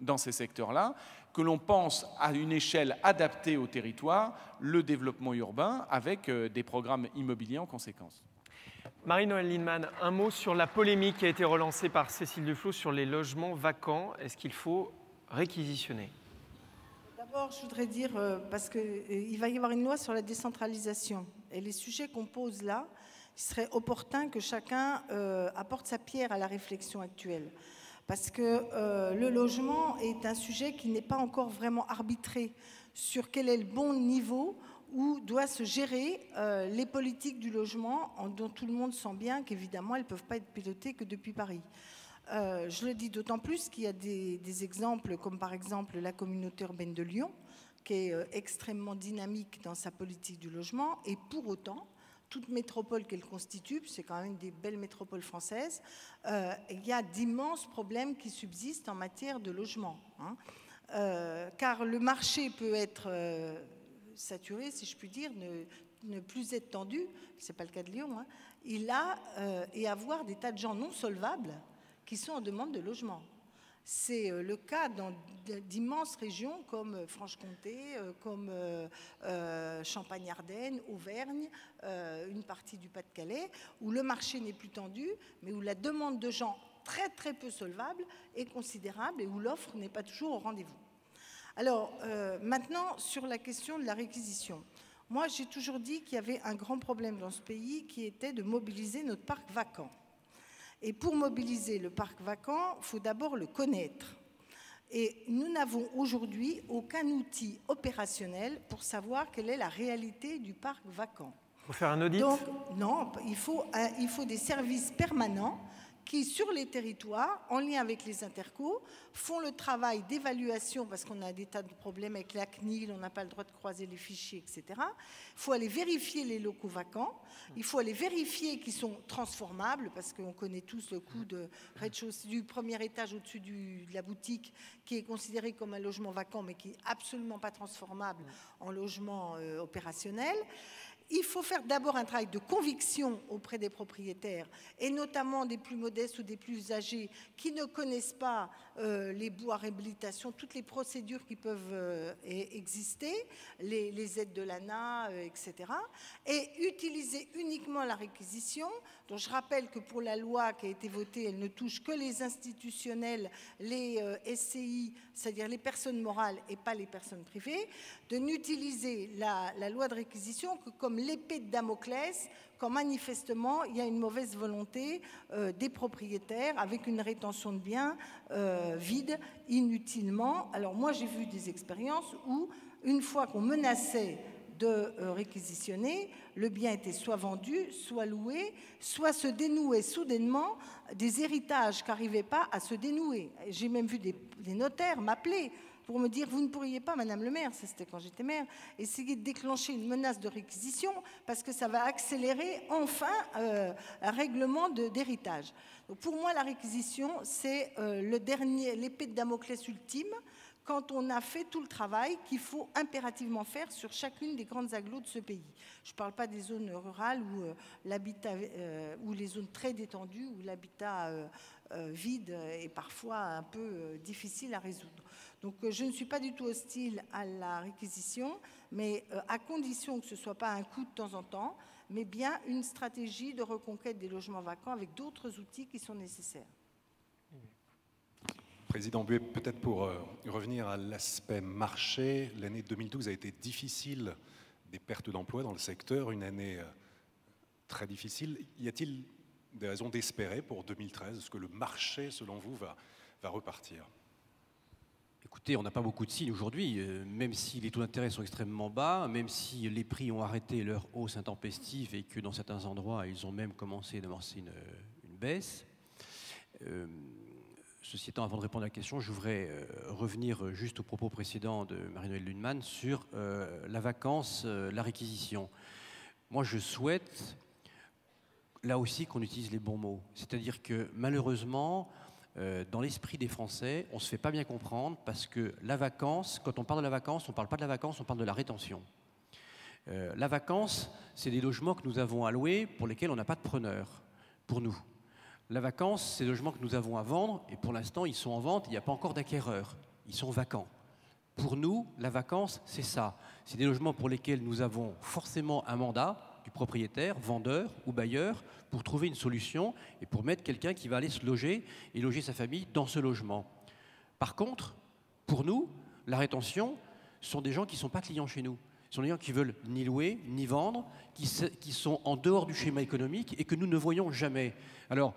dans ces secteurs-là, que l'on pense à une échelle adaptée au territoire, le développement urbain, avec des programmes immobiliers en conséquence. Marie-Noëlle Lienemann, un mot sur la polémique qui a été relancée par Cécile Duflot sur les logements vacants. Est-ce qu'il faut réquisitionner ? D'abord, je voudrais dire, parce qu'il va y avoir une loi sur la décentralisation. Et les sujets qu'on pose là, il serait opportun que chacun apporte sa pierre à la réflexion actuelle. Parce que le logement est un sujet qui n'est pas encore vraiment arbitré sur quel est le bon niveau où doit se gérer les politiques du logement, dont tout le monde sent bien qu'évidemment, elles ne peuvent pas être pilotées que depuis Paris. Je le dis d'autant plus qu'il y a des exemples, comme par exemple la communauté urbaine de Lyon, qui est extrêmement dynamique dans sa politique du logement, et pour autant, toute métropole qu'elle constitue, c'est quand même une des belles métropoles françaises, il y a d'immenses problèmes qui subsistent en matière de logement. Car le marché peut être saturé, si je puis dire, ne plus être tendu, ce n'est pas le cas de Lyon, et avoir des tas de gens non solvables qui sont en demande de logement. C'est le cas dans d'immenses régions comme Franche-Comté, comme Champagne-Ardenne, Auvergne, une partie du Pas-de-Calais, où le marché n'est plus tendu, mais où la demande de gens très très peu solvables est considérable et où l'offre n'est pas toujours au rendez-vous. Alors, maintenant, sur la question de la réquisition. Moi, j'ai toujours dit qu'il y avait un grand problème dans ce pays qui était de mobiliser notre parc vacant. Et pour mobiliser le parc vacant, il faut d'abord le connaître. Et nous n'avons aujourd'hui aucun outil opérationnel pour savoir quelle est la réalité du parc vacant. Il faut faire un audit ? Donc, non, il faut des services permanents qui, sur les territoires, en lien avec les intercos, font le travail d'évaluation, parce qu'on a des tas de problèmes avec la CNIL, on n'a pas le droit de croiser les fichiers, etc. Il faut aller vérifier les locaux vacants, il faut aller vérifier qu'ils sont transformables, parce qu'on connaît tous le coût de rez-de-chaussée, du premier étage au-dessus de la boutique, qui est considéré comme un logement vacant, mais qui n'est absolument pas transformable en logement opérationnel. Il faut faire d'abord un travail de conviction auprès des propriétaires, et notamment des plus modestes ou des plus âgés qui ne connaissent pas les baux à réhabilitation, toutes les procédures qui peuvent exister, les aides de l'ANA, etc. Et utiliser uniquement la réquisition, dont je rappelle que pour la loi qui a été votée, elle ne touche que les institutionnels, les SCI, c'est-à-dire les personnes morales et pas les personnes privées, de n'utiliser la loi de réquisition que comme l'épée de Damoclès, quand manifestement il y a une mauvaise volonté des propriétaires avec une rétention de biens vide inutilement. Alors moi j'ai vu des expériences où une fois qu'on menaçait de réquisitionner, le bien était soit vendu, soit loué, soit se dénouait soudainement des héritages qui n'arrivaient pas à se dénouer. J'ai même vu des notaires m'appeler pour me dire « Vous ne pourriez pas, Madame le maire, ça c'était quand j'étais maire, essayer de déclencher une menace de réquisition parce que ça va accélérer enfin un règlement d'héritage. » Donc pour moi, la réquisition, c'est l'épée de Damoclès ultime quand on a fait tout le travail qu'il faut impérativement faire sur chacune des grandes agglos de ce pays. Je ne parle pas des zones rurales où les zones très détendues, où l'habitat vide est parfois un peu difficile à résoudre. Donc je ne suis pas du tout hostile à la réquisition, mais à condition que ce ne soit pas un coût de temps en temps, mais bien une stratégie de reconquête des logements vacants avec d'autres outils qui sont nécessaires. Président Buet, peut-être pour revenir à l'aspect marché, l'année 2012 a été difficile, des pertes d'emplois dans le secteur, une année très difficile. Y a-t-il des raisons d'espérer pour 2013? Est-ce que le marché, selon vous, va repartir? Écoutez, on n'a pas beaucoup de signes aujourd'hui, même si les taux d'intérêt sont extrêmement bas, même si les prix ont arrêté leur hausse intempestive et que dans certains endroits, ils ont même commencé d'amorcer une baisse. Ceci étant, avant de répondre à la question, je voudrais revenir juste au propos précédent de Marie-Noëlle Lienemann sur la vacance, la réquisition. Moi, je souhaite, là aussi, qu'on utilise les bons mots. C'est-à-dire que, malheureusement, dans l'esprit des Français, on ne se fait pas bien comprendre parce que la vacance, quand on parle de la vacance, on ne parle pas de la vacance, on parle de la rétention. La vacance, c'est des logements que nous avons alloués pour lesquels on n'a pas de preneur, pour nous. La vacance, c'est des logements que nous avons à vendre et pour l'instant, ils sont en vente, il n'y a pas encore d'acquéreur, ils sont vacants. Pour nous, la vacance, c'est ça. C'est des logements pour lesquels nous avons forcément un mandat du propriétaire, vendeur ou bailleur, pour trouver une solution et pour mettre quelqu'un qui va aller se loger et loger sa famille dans ce logement. Par contre, pour nous, la rétention, ce sont des gens qui ne sont pas clients chez nous. Ce sont des gens qui veulent ni louer, ni vendre, qui sont en dehors du schéma économique et que nous ne voyons jamais. Alors,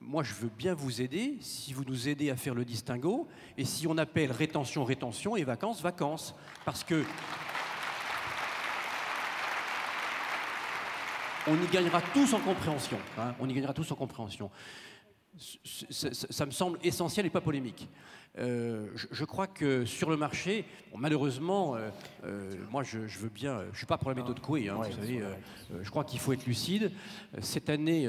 moi, je veux bien vous aider, si vous nous aidez à faire le distinguo, et si on appelle rétention, rétention, et vacances, vacances. Parce que on y gagnera tous en compréhension. Hein, on y gagnera tous en compréhension. Ça me semble essentiel et pas polémique. Je crois que sur le marché, bon, malheureusement, moi je veux bien, je ne suis pas pour la méthode Coué, hein, vous savez, je crois qu'il faut être lucide. Cette année,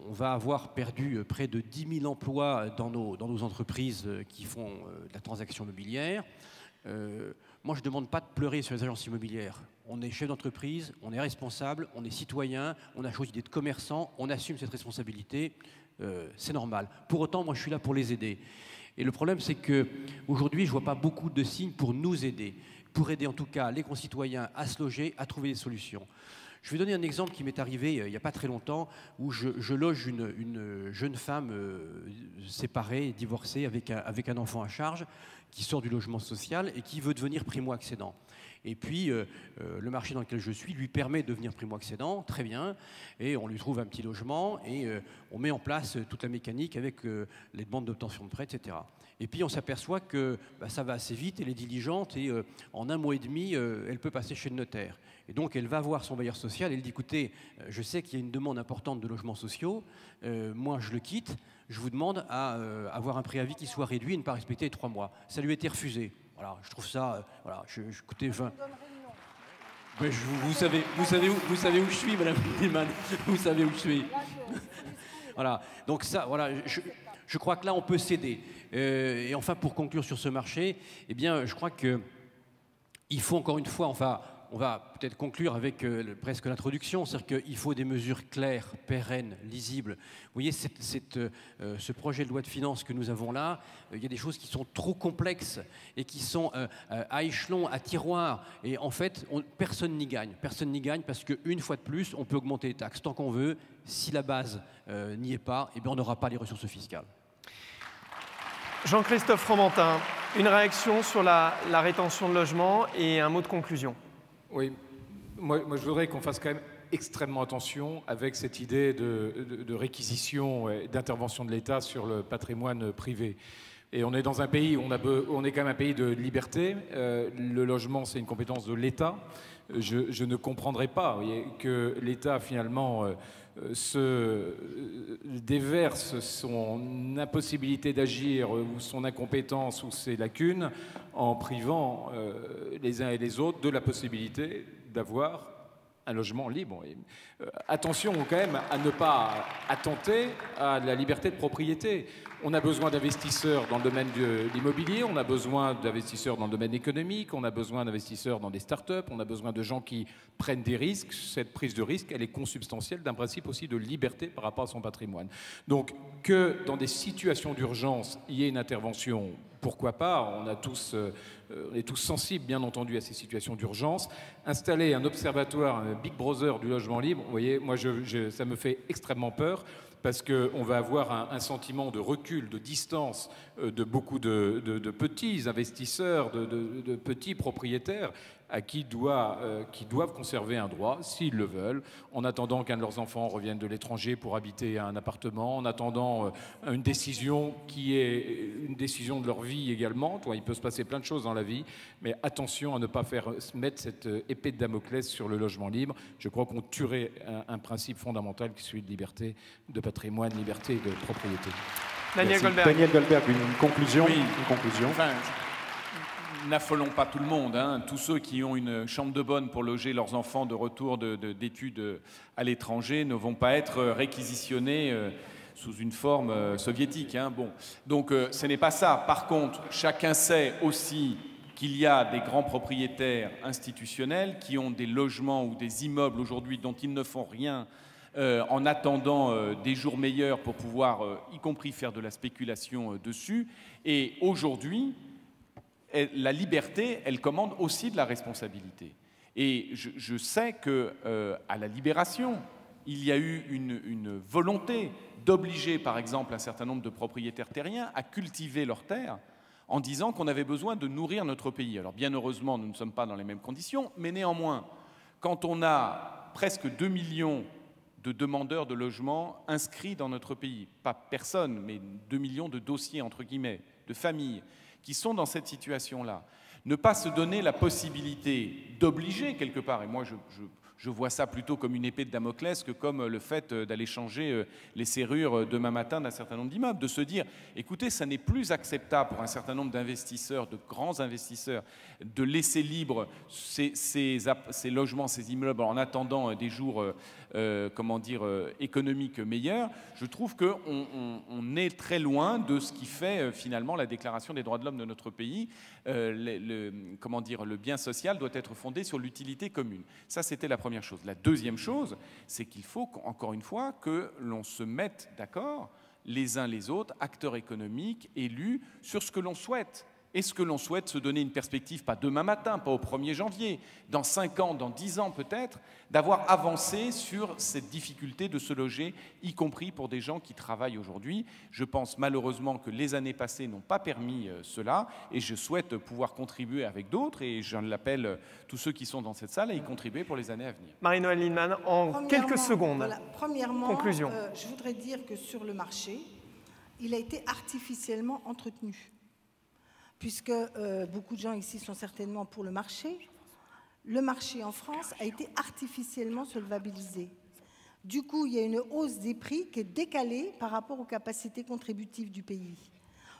on va avoir perdu près de 10 000 emplois dans nos entreprises qui font de la transaction immobilière. Moi, je ne demande pas de pleurer sur les agences immobilières. On est chef d'entreprise, on est responsable, on est citoyen, on a choisi d'être commerçant, on assume cette responsabilité, c'est normal. Pour autant, moi, je suis là pour les aider. Et le problème, c'est qu'aujourd'hui, je ne vois pas beaucoup de signes pour nous aider, pour aider en tout cas les concitoyens à se loger, à trouver des solutions. Je vais donner un exemple qui m'est arrivé il n'y a pas très longtemps, où je loge une jeune femme séparée, divorcée, avec un enfant à charge, qui sort du logement social et qui veut devenir primo-accédant. Et puis, le marché dans lequel je suis lui permet de devenir primo-accédant, très bien, et on lui trouve un petit logement, et on met en place toute la mécanique avec les demandes d'obtention de prêt, etc. Et puis, on s'aperçoit que ça va assez vite, elle est diligente, et en 1 mois et demi, elle peut passer chez le notaire. Et donc, elle va voir son bailleur social, elle dit, écoutez, je sais qu'il y a une demande importante de logements sociaux, moi, je le quitte, je vous demande à avoir un préavis qui soit réduit et ne pas respecter les 3 mois. Ça lui a été refusé. Voilà, je trouve ça, voilà, écoutez, vous savez où je suis, Madame Lienemann, vous savez où je suis. Voilà, donc ça, voilà, je crois que là, on peut s'aider. Et enfin, pour conclure sur ce marché, eh bien, je crois qu'il faut encore une fois, enfin, on va peut-être conclure avec presque l'introduction, c'est-à-dire qu'il faut des mesures claires, pérennes, lisibles. Vous voyez, ce projet de loi de finances que nous avons là, il y a des choses qui sont trop complexes et qui sont à échelon, à tiroir. Et en fait, personne n'y gagne. Personne n'y gagne parce qu'une fois de plus, on peut augmenter les taxes tant qu'on veut. Si la base n'y est pas, eh bien, on n'aura pas les ressources fiscales. Jean-Christophe Fromentin, une réaction sur la rétention de logement et un mot de conclusion. Oui, moi je voudrais qu'on fasse quand même extrêmement attention avec cette idée de réquisition et d'intervention de l'État sur le patrimoine privé. Et on est dans un pays, on est quand même un pays de liberté. Le logement, c'est une compétence de l'État. Je ne comprendrais pas que l'État, finalement, se déverse son impossibilité d'agir ou son incompétence ou ses lacunes en privant les uns et les autres de la possibilité d'avoir un logement libre. Et, attention quand même à ne pas attenter à la liberté de propriété. On a besoin d'investisseurs dans le domaine de l'immobilier, on a besoin d'investisseurs dans le domaine économique, on a besoin d'investisseurs dans des start-up, on a besoin de gens qui prennent des risques. Cette prise de risque, elle est consubstantielle d'un principe aussi de liberté par rapport à son patrimoine. Donc que dans des situations d'urgence, il y ait une intervention, pourquoi pas, on est tous sensibles, bien entendu, à ces situations d'urgence. Installer un observatoire, un Big Brother du logement libre, vous voyez, moi, ça me fait extrêmement peur, parce qu'on va avoir un sentiment de recul, de distance de beaucoup de petits investisseurs, de petits propriétaires qui doivent conserver un droit, s'ils le veulent, en attendant qu'un de leurs enfants revienne de l'étranger pour habiter à un appartement, en attendant une décision qui est une décision de leur vie également. Il peut se passer plein de choses dans la vie, mais attention à ne pas faire mettre cette épée de Damoclès sur le logement libre. Je crois qu'on tuerait un principe fondamental qui est celui de liberté de patrimoine, liberté de propriété. Daniel Goldberg. Daniel Goldberg, une conclusion. Oui. Une conclusion. Enfin, n'affolons pas tout le monde. Tous ceux qui ont une chambre de bonne pour loger leurs enfants de retour d'études à l'étranger ne vont pas être réquisitionnés sous une forme soviétique. Bon. Donc ce n'est pas ça. Par contre, chacun sait aussi qu'il y a des grands propriétaires institutionnels qui ont des logements ou des immeubles aujourd'hui dont ils ne font rien en attendant des jours meilleurs pour pouvoir, y compris faire de la spéculation dessus. Et aujourd'hui, la liberté, elle commande aussi de la responsabilité. Et je sais qu'à la Libération, il y a eu une volonté d'obliger, par exemple, un certain nombre de propriétaires terriens à cultiver leurs terres en disant qu'on avait besoin de nourrir notre pays. Alors bien heureusement, nous ne sommes pas dans les mêmes conditions, mais néanmoins, quand on a presque 2 millions de demandeurs de logement inscrits dans notre pays, pas personne, mais 2 millions de dossiers, entre guillemets, de familles, qui sont dans cette situation-là, ne pas se donner la possibilité d'obliger quelque part, et moi je vois ça plutôt comme une épée de Damoclès que comme le fait d'aller changer les serrures demain matin d'un certain nombre d'immeubles, de se dire, écoutez, ça n'est plus acceptable pour un certain nombre d'investisseurs, de grands investisseurs, de laisser libre ces logements, ces immeubles en attendant des jours économiques meilleurs. Je trouve qu'on est très loin de ce qui fait finalement la Déclaration des droits de l'homme de notre pays. Le bien social doit être fondé sur l'utilité commune. Ça, c'était la première chose. La deuxième chose, c'est qu'il faut, encore une fois, que l'on se mette d'accord, les uns les autres, acteurs économiques, élus, sur ce que l'on souhaite. Est-ce que l'on souhaite se donner une perspective, pas demain matin, pas au 1er janvier, dans 5 ans, dans 10 ans peut-être, d'avoir avancé sur cette difficulté de se loger, y compris pour des gens qui travaillent aujourd'hui. Je pense malheureusement que les années passées n'ont pas permis cela, et je souhaite pouvoir contribuer avec d'autres, et je l'appelle tous ceux qui sont dans cette salle à y contribuer pour les années à venir. Marie-Noëlle Lienemann, en quelques secondes. Voilà, premièrement, conclusion. Je voudrais dire que sur le marché, il a été artificiellement entretenu. Puisque beaucoup de gens ici sont certainement pour le marché en France a été artificiellement solvabilisé. Du coup, il y a une hausse des prix qui est décalée par rapport aux capacités contributives du pays.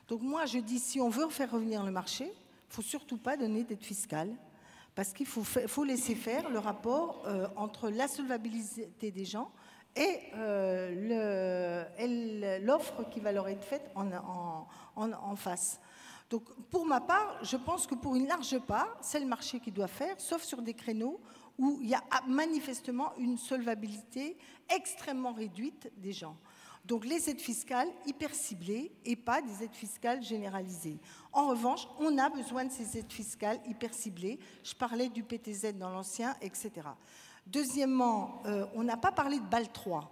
Donc moi, je dis, si on veut faire revenir le marché, il ne faut surtout pas donner d'aide fiscale, parce qu'il faut laisser faire le rapport entre la solvabilité des gens et l'offre qui va leur être faite en face. Donc, pour ma part, je pense que pour une large part, c'est le marché qui doit faire, sauf sur des créneaux où il y a manifestement une solvabilité extrêmement réduite des gens. Donc, les aides fiscales hyper ciblées et pas des aides fiscales généralisées. En revanche, on a besoin de ces aides fiscales hyper ciblées. Je parlais du PTZ dans l'ancien, etc. Deuxièmement, on n'a pas parlé de BAL 3.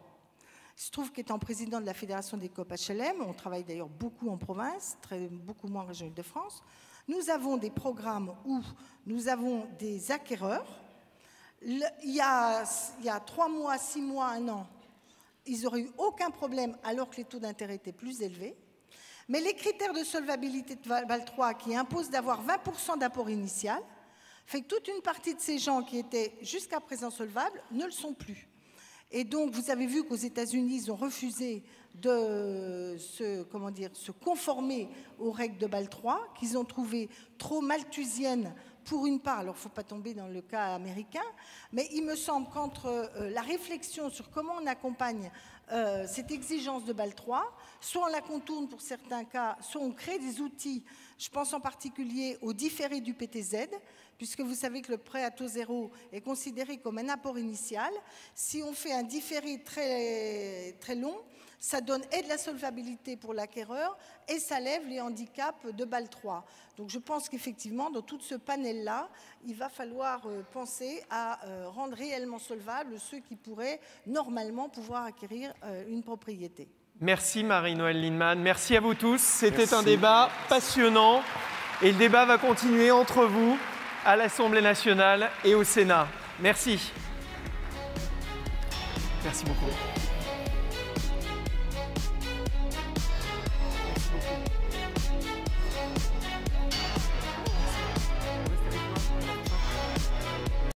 Il se trouve qu'étant président de la Fédération des coop HLM, on travaille d'ailleurs beaucoup en province, beaucoup moins en région Île-de-France, nous avons des programmes où nous avons des acquéreurs. Il y a 3 mois, 6 mois, 1 an, ils n'auraient eu aucun problème alors que les taux d'intérêt étaient plus élevés. Mais les critères de solvabilité de BAL 3 qui imposent d'avoir 20% d'apport initial fait que toute une partie de ces gens qui étaient jusqu'à présent solvables ne le sont plus. Et donc, vous avez vu qu'aux États-Unis, ils ont refusé de se conformer aux règles de BAL 3, qu'ils ont trouvées trop malthusiennes pour une part. Alors, il ne faut pas tomber dans le cas américain, mais il me semble qu'entre la réflexion sur comment on accompagne cette exigence de BAL 3, soit on la contourne pour certains cas, soit on crée des outils Je pense en particulier au différé du PTZ, puisque vous savez que le prêt à taux zéro est considéré comme un apport initial. Si on fait un différé très, très long, ça donne et de la solvabilité pour l'acquéreur et ça lève les handicaps de Bâle 3. Donc je pense qu'effectivement, dans tout ce panel-là, il va falloir penser à rendre réellement solvables ceux qui pourraient normalement pouvoir acquérir une propriété. Merci Marie-Noëlle Lienemann, merci à vous tous. C'était un débat passionnant et le débat va continuer entre vous à l'Assemblée nationale et au Sénat. Merci. Merci beaucoup.